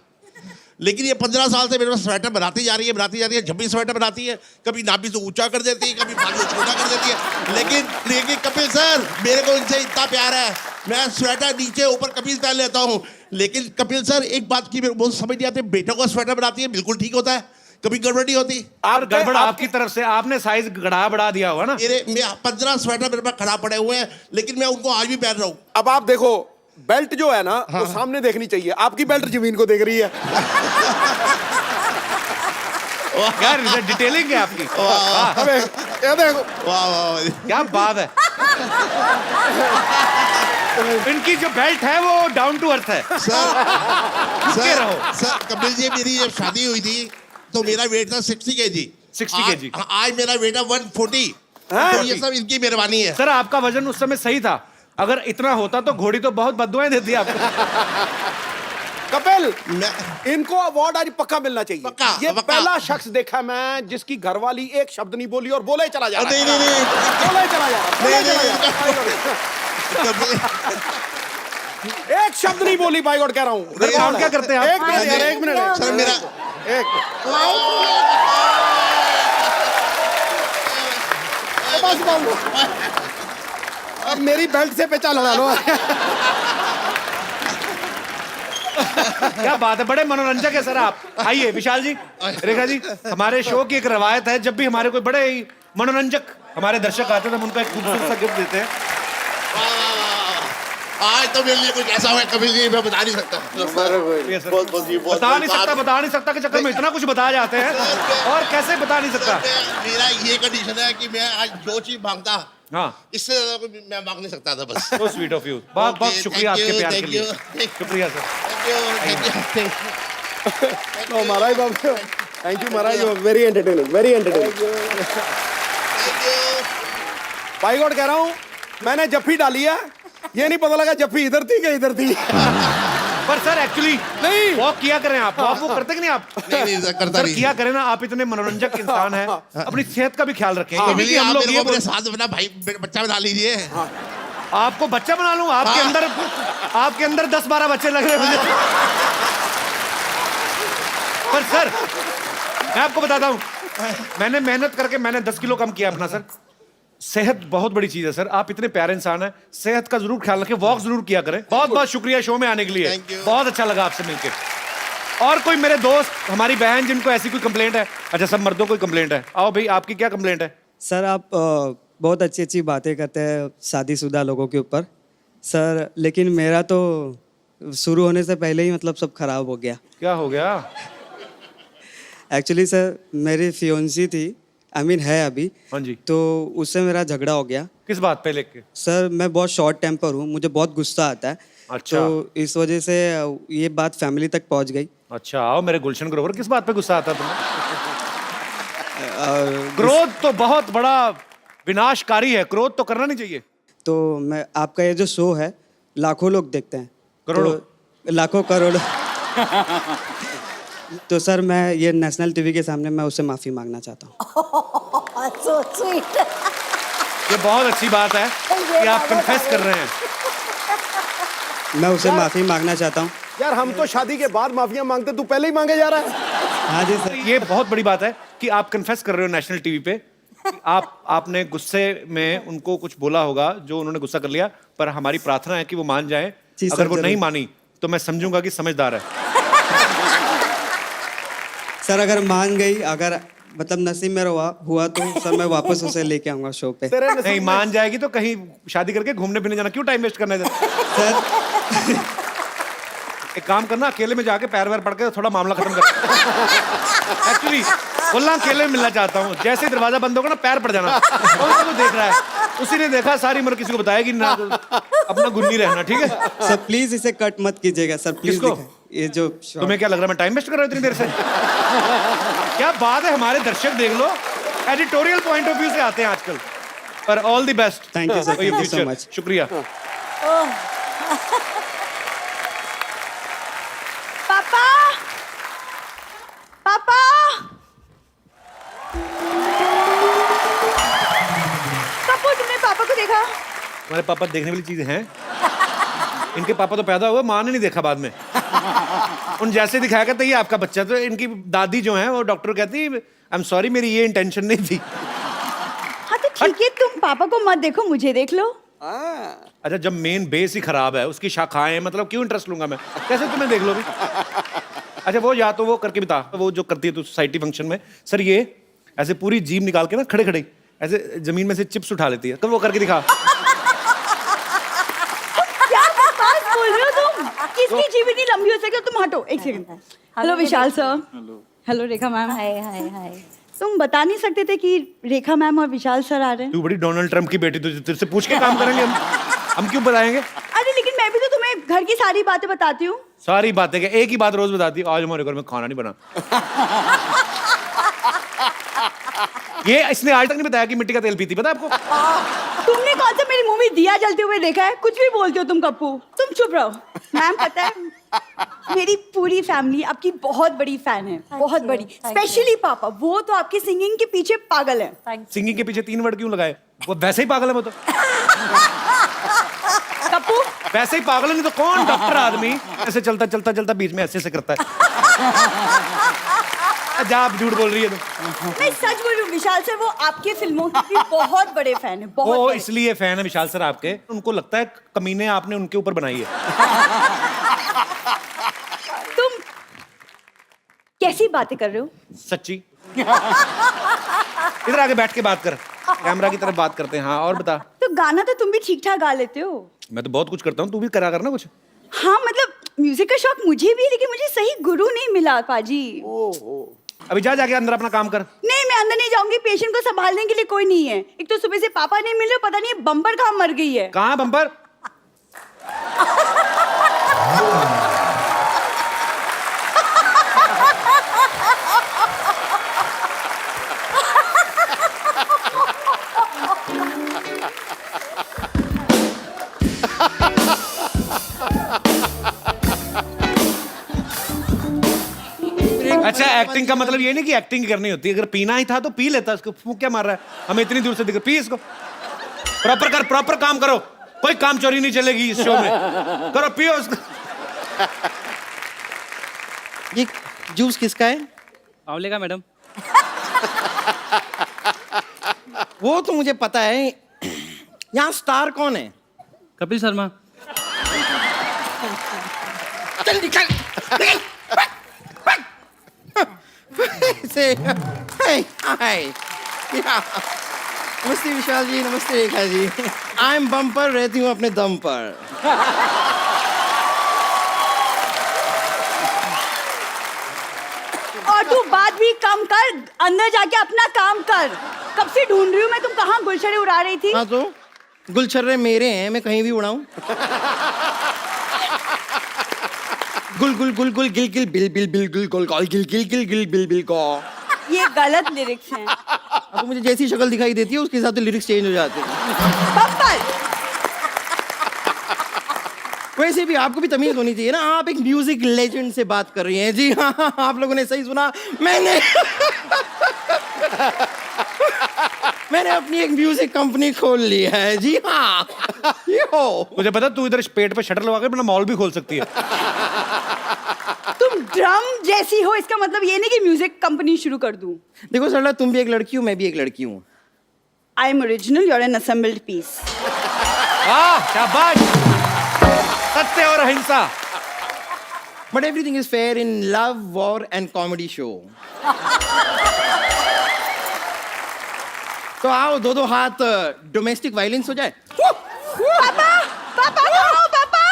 लेकिन ये 15 साल से मेरे पास स्वेटर बनाती जा रही है, जब भी स्वेटर बनाती है, कभी नाभि से ऊंचा कर देती है, कभी बाजू छोटा कर देती है। लेकिन कपिल सर, मेरे को इनसे इतना प्यार है, मैं स्वेटर नीचे ऊपर कमीज पहन लेता हूँ। लेकिन कपिल सर, एक बात की मेरे को समझ नहीं आती, बेटों का स्वेटर बनाती है, बिल्कुल ठीक होता है, कभी गड़बड़ नहीं होती। आप गड़बड़ आपकी तरफ से, आपने साइज बढ़ा दिया होगा ना। मेरे 15 स्वेटर मेरे पास खराब पड़े हुए हैं, लेकिन मैं उनको आज भी पहन रहा हूँ। अब आप देखो, बेल्ट जो है ना वो सामने देखनी चाहिए, आपकी बेल्ट जमीन को देख रही है। यार डिटेलिंग है आपकी। अबे, ये देखो, वाह वाह, क्या बात है। इनकी जो बेल्ट है वो डाउन टू अर्थ है। सर रहो। सर कपिल जी, मेरी जब शादी हुई थी तो मेरा वेट था 60 kg। 60 kg। आज मेरा वेट है 140। तो ये सब इनकी मेहरबानी है। सर आपका वजन उस समय सही था, अगर इतना होता तो घोड़ी तो बहुत बददुआएं देती आपको। कपिल, इनको अवार्ड आज पक्का मिलना चाहिए। पक्का, ये पक्का। पहला शख्स देखा मैं जिसकी घरवाली एक शब्द नहीं बोली और बोले चला जा रहा है। नहीं बोले चला जा रहा है, बोले चला जा रहा है। एक शब्द नहीं बोली, बाई गॉड कह रहा हूँ। काम क्या करते हैं आप? एक मिनट यार, एक मिनट सर मेरा अब मेरी बेल्ट से पेचा लड़ा लो। क्या बात है, बड़े मनोरंजक है सर आप। आइए विशाल जी, रेखा जी, हमारे शो की एक रवायत है, जब भी हमारे कोई बड़े ही मनोरंजक हमारे दर्शक आते हैं तो हम उनको एक खूबसूरत सा गिफ्ट देते हैं। आज तो मेरे लिए कुछ ऐसा हुआ कपिल जी, मैं बता नहीं सकता। बता नहीं सकता के चक्कर में इतना कुछ बता जाते हैं, और कैसे बता नहीं सकता। मेरा ये कंडीशन है कि मैं आज जो चीज मांगता, हाँ, इससे ज्यादा कोई मैं मांग नहीं सकता था बस। so sweet of you। बहुत बहुत शुक्रिया आपके प्यार के लिए। शुक्रिया सर। नो महाराज बाबू, thank you Maharaj, you very entertaining, very entertaining. भाई गॉड कह रहा हूँ, मैंने जफ्फी डाली है, ये नहीं पता लगा जफ्फी इधर थी कि इधर थी। पर सर एक्चुअली नहीं, वॉक किया करें आप। वॉक वो करते कि नहीं आप? नहीं सर, करता सर नहीं। किया करें ना, आप इतने मनोरंजक इंसान हैं, अपनी सेहत का भी ख्याल रखें। ये नहीं कि हम लोग ये मेरे साथ अपना भाई बच्चा बना लीजिए। आपको बच्चा बना लूं? आपके अंदर 10-12 बच्चे लग रहे हैं मुझे। पर सर मैं आपको बताता हूं, मैंने मेहनत करके मैंने 10 किलो कम किया अपना। सर सेहत बहुत बड़ी चीज है सर, आप इतने प्यारे इंसान हैं, सेहत का जरूर ख्याल रखें, वॉक जरूर किया करें। बहुत बहुत शुक्रिया शो में आने के लिए, बहुत अच्छा लगा आपसे मिलकर। और कोई मेरे दोस्त, हमारी बहन जिनको ऐसी कोई कंप्लेंट है? अच्छा सब मर्दों को कंप्लेंट है। आओ भाई, आपकी क्या कंप्लेंट है? सर आप बहुत अच्छी अच्छी बातें करते हैं शादीशुदा लोगों के ऊपर सर, लेकिन मेरा तो शुरू होने से पहले ही मतलब सब खराब हो गया। क्या हो गया? एक्चुअली सर मेरी फियोन्सी थी, आई मीन है अभी। हाँ जी। तो उससे मेरा झगड़ा हो गया। किस बात पे लेके? सर मैं बहुत शॉर्ट टेम्पर हूँ, मुझे बहुत गुस्सा आता है। अच्छा। तो इस वजह से ये बात फैमिली तक पहुँच गई। अच्छा आओ मेरे गुलशन ग्रोवर, किस बात पे गुस्सा आता तुम्हें? क्रोध तो बहुत बड़ा विनाशकारी है, क्रोध तो करना नहीं चाहिए। तो मैं आपका ये जो शो है लाखों लोग देखते हैं, करोड़ों? तो लाखों करोड़ों। तो सर मैं ये नेशनल टीवी के सामने मैं उससे माफी मांगना चाहता हूँ। So sweet. ये बहुत अच्छी बात है कि आप कन्फेस कर रहे हैं। मैं उसे माफी मांगना चाहता हूँ। यार हम तो शादी के बाद माफिया मांगते, तू पहले ही मांगे जा रहा है। हाँ जी सर। ये बहुत बड़ी बात है कि आप कन्फेस कर रहे हो नेशनल टीवी पे। आपने गुस्से में उनको कुछ बोला होगा जो उन्होंने गुस्सा कर लिया, पर हमारी प्रार्थना है कि वो मान जाएं। जी सर, अगर वो जरूर। नहीं मानी तो मैं समझूंगा कि समझदार है। सर अगर मान गई, अगर मतलब नसीब में हुआ तो सर मैं वापस उसे लेके आऊंगा शो पे। नहीं मान जाएगी तो कहीं शादी करके घूमने फिरने जाना, क्यों टाइम वेस्ट करना है सर एक काम करना, अकेले में जाके पैर वैर पड़ के थोड़ा मामला खत्म कर। एक्चुअली बोलना अकेले में मिलना चाहता हूँ, जैसे ही दरवाजा बंद होगा ना पैर पड़ जाना। कौन को देख रहा है? उसी ने देखा, सारी उम्र किसी को बताएगी ना, अपना गुन्नी रहना, ठीक है? सर प्लीज इसे कट मत कीजिएगा सर, प्लीज। किसको? ये जो तुम्हें क्या लग रहा है मैं टाइम वेस्ट कर रहा हूँ इतनी देर से? क्या बात है, हमारे दर्शक देख लो, एडिटोरियल पॉइंट ऑफ व्यू से आते हैं आजकल। पर all the best. Thank you sir, thank you so much. शुक्रिया। पापा, पापा, कपूर, तुमने पापा को देखा? हमारे पापा देखने वाली चीजें हैं। इनके पापा तो पैदा हुए, माँ ने नहीं देखा बाद में। उन जैसे दिखाया करता ये आपका बच्चा। तो इनकी दादी जो है वो डॉक्टर कहती आई एम सॉरी, मेरी ये इंटेंशन नहीं थी। हाँ तो ठीक है, तुम पापा को मत देखो, मुझे देख लो। अच्छा जब मेन बेस ही खराब है, उसकी शाखाएं, मतलब क्यों इंटरेस्ट लूंगा मैं? कैसे तुम्हें देख लो भी? अच्छा वो या तो वो करके बता, वो जो करती है तू सोसाइटी फंक्शन में, सर ये ऐसे पूरी जीभ निकाल के ना खड़े खड़े ऐसे जमीन में से चिप्स उठा लेती है, कब वो करके दिखा। क्या बात बोल रहे हो तुम? किसकी जीभ इतनी लंबी हो सकती है? तुम हटो एक सेकंड। हेलो विशाल सर। हेलो रेखा मैम। हाय हाय हाय। तुम बता नहीं सकते थे कि रेखा मैम और विशाल सर आ रहे हैं? तू बड़ी डोनाल्ड ट्रम्प की बेटी, तुझे तेरे से पूछ के काम करेंगे हम क्यों बताएंगे? अरे लेकिन मैं भी तो तुम्हें घर की सारी बातें बताती हूँ। सारी बातें क्या, एक ही बात रोज बताती है, आज हमारे घर में खाना नहीं बना। ये इसने आज तक नहीं बताया कि मिट्टी का तेल पीती, पता है आपको? तुमने कौन सा मेरी मुंह में दिया जलते हुए देखा है? कुछ भी बोलते हो तुम कप्पू। तुम चुप रहो। मैम पता है मेरी पूरी फैमिली आपकी बहुत बड़ी फैन है, बहुत बड़ी। स्पेशली पापा, वो तो आपकी सिंगिंग के पीछे पागल है। सिंगिंग के पीछे 3 वर्ड क्यों लगाए? वो वैसे ही पागल है वो तो। कप्पू वैसे ही पागल है, नहीं तो कौन डॉक्टर आदमी ऐसे चलता चलता चलता बीच में ऐसे करता है। जा आप झूठ बोल रही है तुम। मैं सच बोल रही हूँ विशाल सर, वो आपकी फिल्मों के भी बहुत बड़े फैन है, बहुत वो बड़े। इसलिए फैन है विशाल सर आपके, उनको लगता है कमीने आपने उनके ऊपर बनाई है। तुम कैसी बातें कर रहे हो? सच्ची। इधर आके बैठ के बात कर, कैमरा की तरफ बात करते हैं। हाँ और बता। तो गाना तो तुम भी ठीक ठाक गा लेते हो। मैं तो बहुत कुछ करता हूँ, तू भी करा करना कुछ। हाँ मतलब म्यूजिक का शौक मुझे भी है, लेकिन मुझे सही गुरु नहीं मिला पाजी। अभी जा जाके अंदर अपना काम कर। नहीं मैं अंदर नहीं जाऊंगी, पेशेंट को संभालने के लिए कोई नहीं है। एक तो सुबह से पापा नहीं मिल रहे, पता नहीं बम्पर कहाँ मर गई है। कहाँ बम्पर? अच्छा एक्टिंग का मतलब ये नहीं कि एक्टिंग करनी होती है, अगर पीना ही था तो पी लेता, इसको फूंक क्या मार रहा है? हमें इतनी दूर से दिख, पी इसको। प्रॉपर कर, प्रॉपर काम करो, कोई काम चोरी नहीं चलेगी इस शो में। करो पियो उसको। ये जूस किसका है? आंवले का मैडम। वो तो मुझे पता है। यहाँ स्टार कौन है? कपिल शर्मा। चल निकल, निकल। से हाय हाय। नमस्ते विशाल जी, नमस्ते Rekha ji. I am bumper, रहती हूँ अपने दम पर। और तू बात भी कम कर, अंदर जाके अपना काम कर। कब से ढूंढ रही हूँ मैं, तुम कहाँ गुलशरे उड़ा रही थी? हाँ तो गुलछर्रे मेरे हैं, मैं कहीं भी उड़ाऊं। Gul Gul Gul Gul Gill Gill bill bill bill Gul Gul Gul Gill Gill Gill Gill bill bill को। ये गलत लिरिक्स हैं। तो मुझे जैसी शक्ल दिखाई देती है उसके हिसाब से लिरिक्स चेंज हो जाते हैं। बम्पर। वैसे भी आपको भी तमीज होनी चाहिए ना, आप एक म्यूजिक लेजेंड से बात कर रही हैं। जी हाँ, आप लोगों ने सही सुना, मैंने अपनी एक म्यूजिक कंपनी खोल ली है। जी हाँ। मुझे पता तू इधर पेट पे शटर लगा के अपना मॉल भी खोल सकती है। तुम ड्रम जैसी हो, इसका मतलब ये नहीं कि म्यूजिक कंपनी शुरू कर दूं। देखो सरला, तुम भी एक लड़की हो, मैं भी एक लड़की हूँ। I am original, you are an assembled piece. शाबाश, सत्य और अहिंसा। But everything is fair in love, war and comedy show. तो आओ दो दो हाथ डोमेस्टिक वायलेंस हो जाए। पापा, पापा, पापा,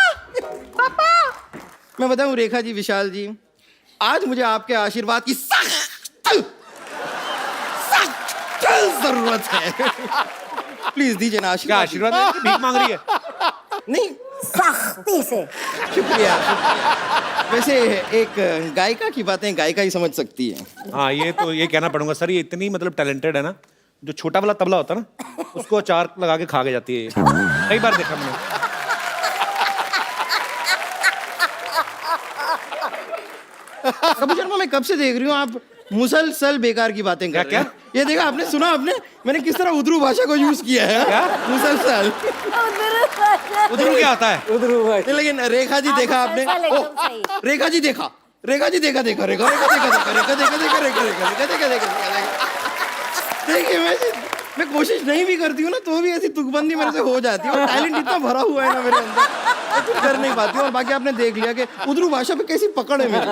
पापा। मैं बताऊं रेखा जी, विशाल जी, आज मुझे आपके आशीर्वाद की सख्त जरूरत है। प्लीज दीजिए ना क्या आशीर्वाद। आशीर्वाद? भीख मांग रही है? नहीं, सख्ती से। शुक्रिया। वैसे एक गायिका की बातें गायिका ही समझ सकती है। हाँ ये तो ये कहना पड़ूंगा सर, ये इतनी मतलब टैलेंटेड है ना, जो छोटा वाला तबला होता है ना उसको अचार लगा के खा के जाती है। कई बार देखा मैंने। कपूर शर्मा, मैं कब से देख रही हूँ आप मुसलसल बेकार की बातें कर रहे हैं। ये देखा आपने, सुना आपने मैंने किस तरह उर्दू भाषा को यूज किया है? क्या? मुसलसल। उधर क्या होता है? नहीं, लेकिन रेखा जी देखा आपने? रेखा जी देखा, रेखा जी देखा, देखा रेखा, रेखा देखा, देखा रेखा, देखा देखा, रेखा रेखा, रेखा देखा, देखा। देखिए मैं कोशिश नहीं भी करती हूँ ना तो भी ऐसी तुकबंदी मेरे से हो जाती है, और टैलेंट इतना भरा हुआ है ना मेरे अंदर। कर नहीं पाती हूँ, और बाकी आपने देख लिया कि उर्दू भाषा पे कैसी पकड़ है मेरी।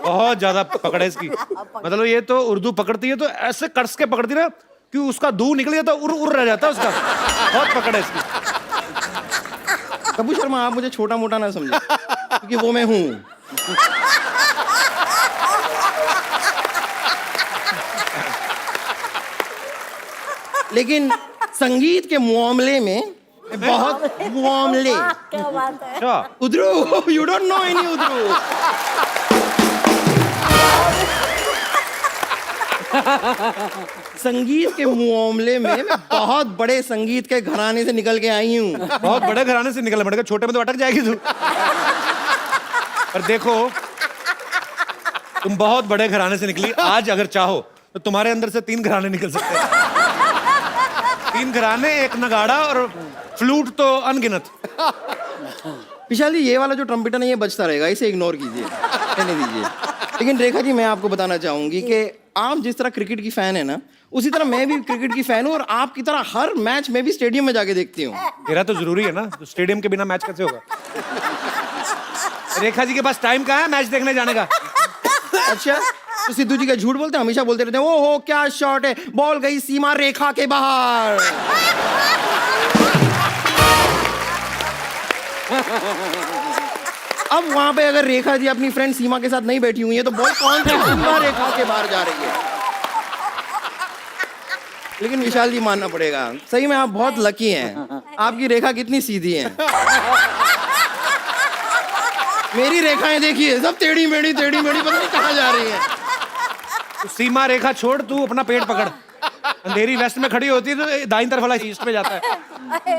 बहुत ज्यादा पकड़ है इसकी। मतलब ये तो उर्दू पकड़ती है तो ऐसे कस के पकड़ती ना कि उसका दू निकल जाता, उर उर रह जाता उसका। बहुत पकड़ है इसकी। कपूर शर्मा, आप मुझे छोटा मोटा ना समझे, क्योंकि वो मैं हूँ। लेकिन संगीत के मामले में बहुत मामले। क्या बात है। अच्छा, उद्रू, यू डोंट नो एनी उद्रू। संगीत के मामले में मैं बहुत बड़े संगीत के घराने से निकल के आई हूँ। बहुत बड़े घराने से निकल पड़ेगा, छोटे में तो अटक जाएगी तू। पर देखो, तुम बहुत बड़े घराने से निकली। आज अगर चाहो तो तुम्हारे अंदर से 3 घराने निकल सकते हैं। 3 घराने, एक नगाड़ा और फ्लूट तो अनगिनत। विशाल जी, ये वाला जो ट्रम्पेटर है ये बजता रहेगा, इसे इग्नोर कीजिए, रहने दीजिए। लेकिन रेखा जी, मैं आपको बताना चाहूंगी कि आप जिस तरह क्रिकेट की फैन है ना, उसी तरह मैं भी क्रिकेट की फैन हूँ, और आपकी तरह हर मैच में भी स्टेडियम में जाके देखती हूँ। मेरा तो जरूरी है ना, तो स्टेडियम के बिना मैच कैसे होगा? रेखा जी के पास टाइम कहाँ है मैच देखने जाने का? अच्छा, तो सिद्धू जी का झूठ बोलते हैं, हमेशा बोलते रहते हैं, ओहो क्या शॉट है, बॉल गई सीमा रेखा के बाहर। अब वहां पे अगर रेखा जी अपनी फ्रेंड सीमा के साथ नहीं बैठी हुई है तो बॉल कौन सी सीमा रेखा के बाहर जा रही है? लेकिन विशाल जी, मानना पड़ेगा, सही में आप बहुत लकी हैं। आपकी रेखा कितनी सीधी है। मेरी रेखाएं देखिए, सब टेढ़ी मेढ़ी पता नहीं कहाँ जा रही है। तो सीमा रेखा छोड़, तू अपना पेट पकड़। अंधेरी वेस्ट में खड़ी होती है तो दाईं तरफ वाला ईस्ट पे जाता है।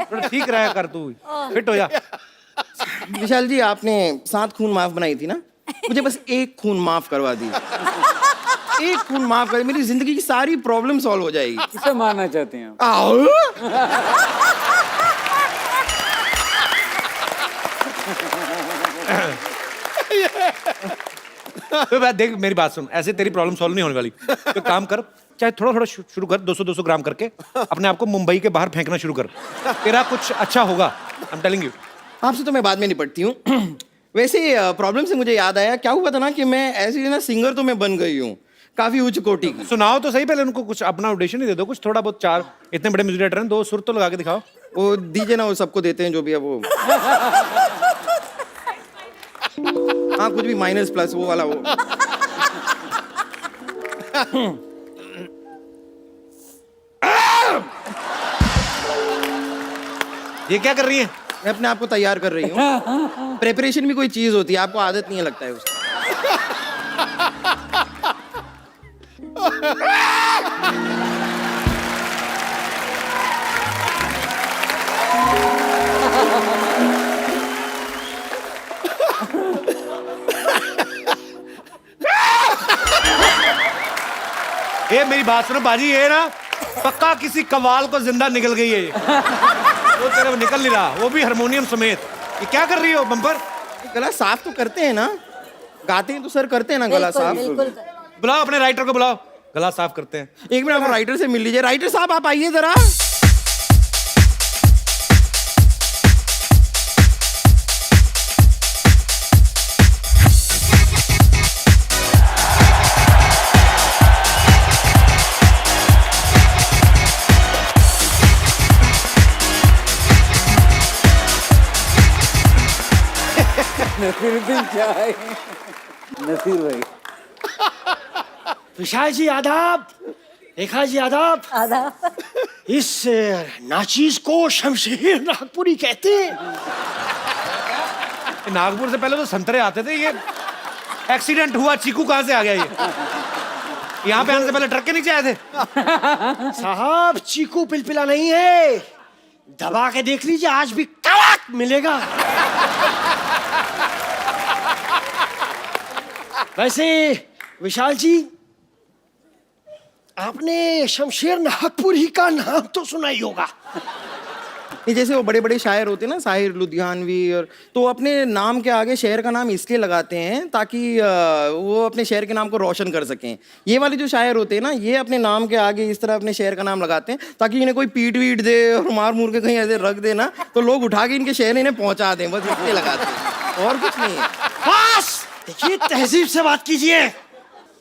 थोड़ा ठीक रहा कर, तू फिट हो जा। विशाल जी, आपने 7 खून माफ बनाई थी ना, मुझे बस 1 खून माफ करवा दी। 1 खून माफ कर, मेरी जिंदगी की सारी प्रॉब्लम सॉल्व हो जाएगी। किसे मारना चाहते हैं आप? आओ। तो बात देख, मेरी बात सुन, ऐसे तेरी प्रॉब्लम सॉल्व नहीं होने वाली। तो काम कर, चाहे थोड़ा थोड़ा शुरू कर, 200-200 ग्राम करके अपने आप को मुंबई के बाहर फेंकना शुरू कर। तेरा कुछ अच्छा होगा, आई एम टेलिंग यू। आपसे तो मैं बाद में निपटती हूँ। वैसे प्रॉब्लम से मुझे याद आया, क्या हुआ था ना कि मैं ऐसी ना सिंगर तो मैं बन गई हूँ, काफी उच्च कोटि की। सुनाओ तो सही, पहले उनको कुछ अपना ऑडिशन ही दे दो, कुछ थोड़ा बहुत। 4 इतने बड़े म्यूजिक डायरेक्टर हैं, 2 सुर तो लगा के दिखाओ। वो दीजिए ना, वो सबको देते हैं जो भी है वो। हाँ, कुछ भी माइनस प्लस वो वाला वो। ये क्या कर रही है? मैं अपने आप को तैयार कर रही हूँ। प्रेपरेशन भी कोई चीज होती है, आपको आदत नहीं है लगता है उसकी। ये मेरी बात सुनो बाजी, ये ना पक्का किसी कवाल को जिंदा निकल गई है ये। वो तेरे को निकल नहीं रहा, वो भी हारमोनियम समेत। ये क्या कर रही हो बम्पर? गला साफ तो करते हैं ना, गाते हैं तो सर करते हैं ना गला साफ। बुलाओ अपने राइटर को, बुलाओ, गला साफ करते हैं। 1 मिनट आप राइटर से मिल लीजिए। राइटर साहब, आप आइए जरा। नसीरुद्दीन क्या है? नसीर भाई। विशाल जी आदाब, रेखा जी आदाब। आदाब। इस नाचीज को शमशेर नागपुरी कहते हैं। नागपुर से पहले तो संतरे आते थे। ये एक्सीडेंट हुआ, चीकू कहाँ से आ गया ये? यहाँ पे आने से पहले ट्रक के नीचे आए थे। साहब, चीकू पिलपिला नहीं है, दबा के देख लीजिए, आज भी कड़क मिलेगा। वैसे विशाल जी, आपने शमशेर नागपुरी का नाम तो सुना ही होगा। ये जैसे वो बड़े बड़े शायर होते हैं ना, साहिर लुधियानवी, और तो अपने नाम के आगे शहर का नाम इसलिए लगाते हैं ताकि वो अपने शहर के नाम को रोशन कर सकें। ये वाले जो शायर होते हैं ना, ये अपने नाम के आगे इस तरह अपने शहर का नाम लगाते हैं ताकि इन्हें कोई पीट वीट दे और मार मूर के कहीं ऐसे रख दे ना, तो लोग उठा के इनके शहर इन्हें पहुंचा दें, बस इसलिए लगाते हैं, और कुछ नहीं है। बस देखिए, तहजीब से बात कीजिए।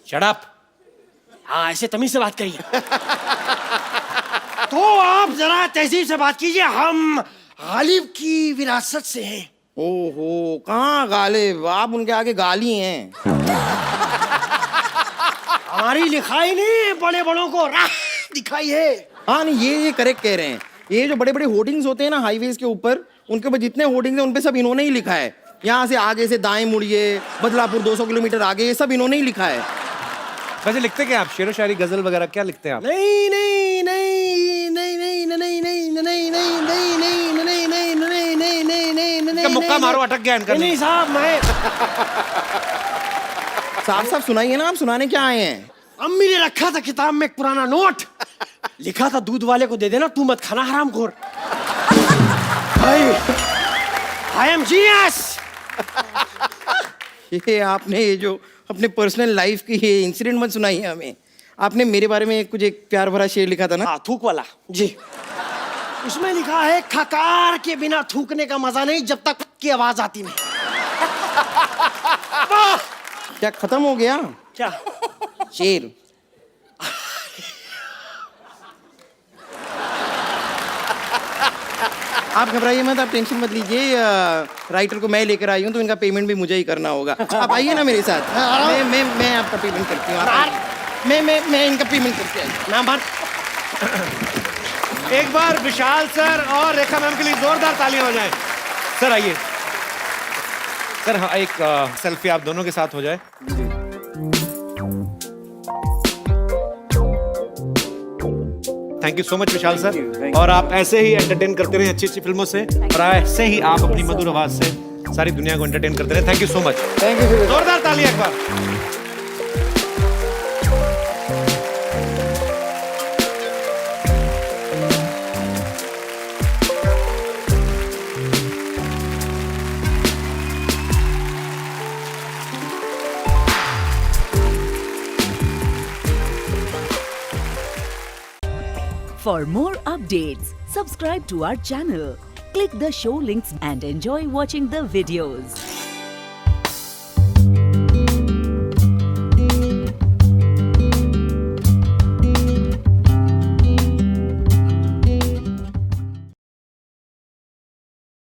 Shut up. हाँ, ऐसे तमीज से बात करिए। तो आप जरा तहजीब से बात कीजिए। हम गालिब की विरासत से हैं। ओहो, कहाँ गालिब, आप उनके आगे गाली हैं। हमारी लिखाई नहीं, बड़े बड़ों को राह दिखाई है। हाँ नहीं, ये करेक्ट कह रहे हैं। ये जो बड़े बड़े होर्डिंग्स होते हैं ना हाईवेज के ऊपर, उनके ऊपर जितने होर्डिंग्स हैं उन पे सब इन्होंने ही लिखा है। यहाँ से आगे से दाएं मुड़िए, बदलापुर 200 किलोमीटर आगे, ये सब इन्होंने ही लिखा है। वैसे लिखते क्या आप, शेर व शायरी, गजल वगैरह क्या लिखते हैं आप? नहीं नहीं नहीं नहीं नहीं नहीं नहीं नहीं नहीं नहीं नहीं नहीं नहीं नहीं नहीं नहीं नहीं नहीं नहीं, मुक्का मारो, अटक गया इनका। नहीं साहब, मैं साफ साफ सुनाइए ना, आप सुनाने क्या आए हैं? अम्मी ने रखा था किताब में एक पुराना नोट, लिखा था दूध वाले को दे देना, तू मत खाना हरामखोर। I am genius. ये आपने ये जो अपने पर्सनल लाइफ की ये इंसिडेंट मत सुनाइए हमें। आपने मेरे बारे में कुछ एक प्यार भरा शेर लिखा था ना? हाँ, थूक वाला जी। उसमें लिखा है, खकार के बिना थूकने का मजा नहीं जब तक की आवाज आती नहीं। क्या खत्म हो गया क्या शेर? आप घबराइए मत, आप टेंशन मत लीजिए। राइटर को मैं लेकर आई हूँ तो इनका पेमेंट भी मुझे ही करना होगा। आप आइए ना मेरे साथ, मैं आपका पेमेंट करती हूँ। मैं इनका पेमेंट करती हूँ। एक बार विशाल सर और रेखा मैम के लिए जोरदार तालियां हो जाए। सर आइए सर, हाँ एक सेल्फी आप दोनों के साथ हो जाए। Thank you so much Vishal sir, और आप ऐसे ही एंटरटेन करते रहे अच्छी अच्छी फिल्मों से, और ऐसे ही आप अपनी मधुर आवाज से सारी दुनिया को एंटरटेन करते रहे। Thank you so much. Thank you. जोरदार तालियां एक बार। For more updates, subscribe to our channel, click the show links and enjoy watching the videos.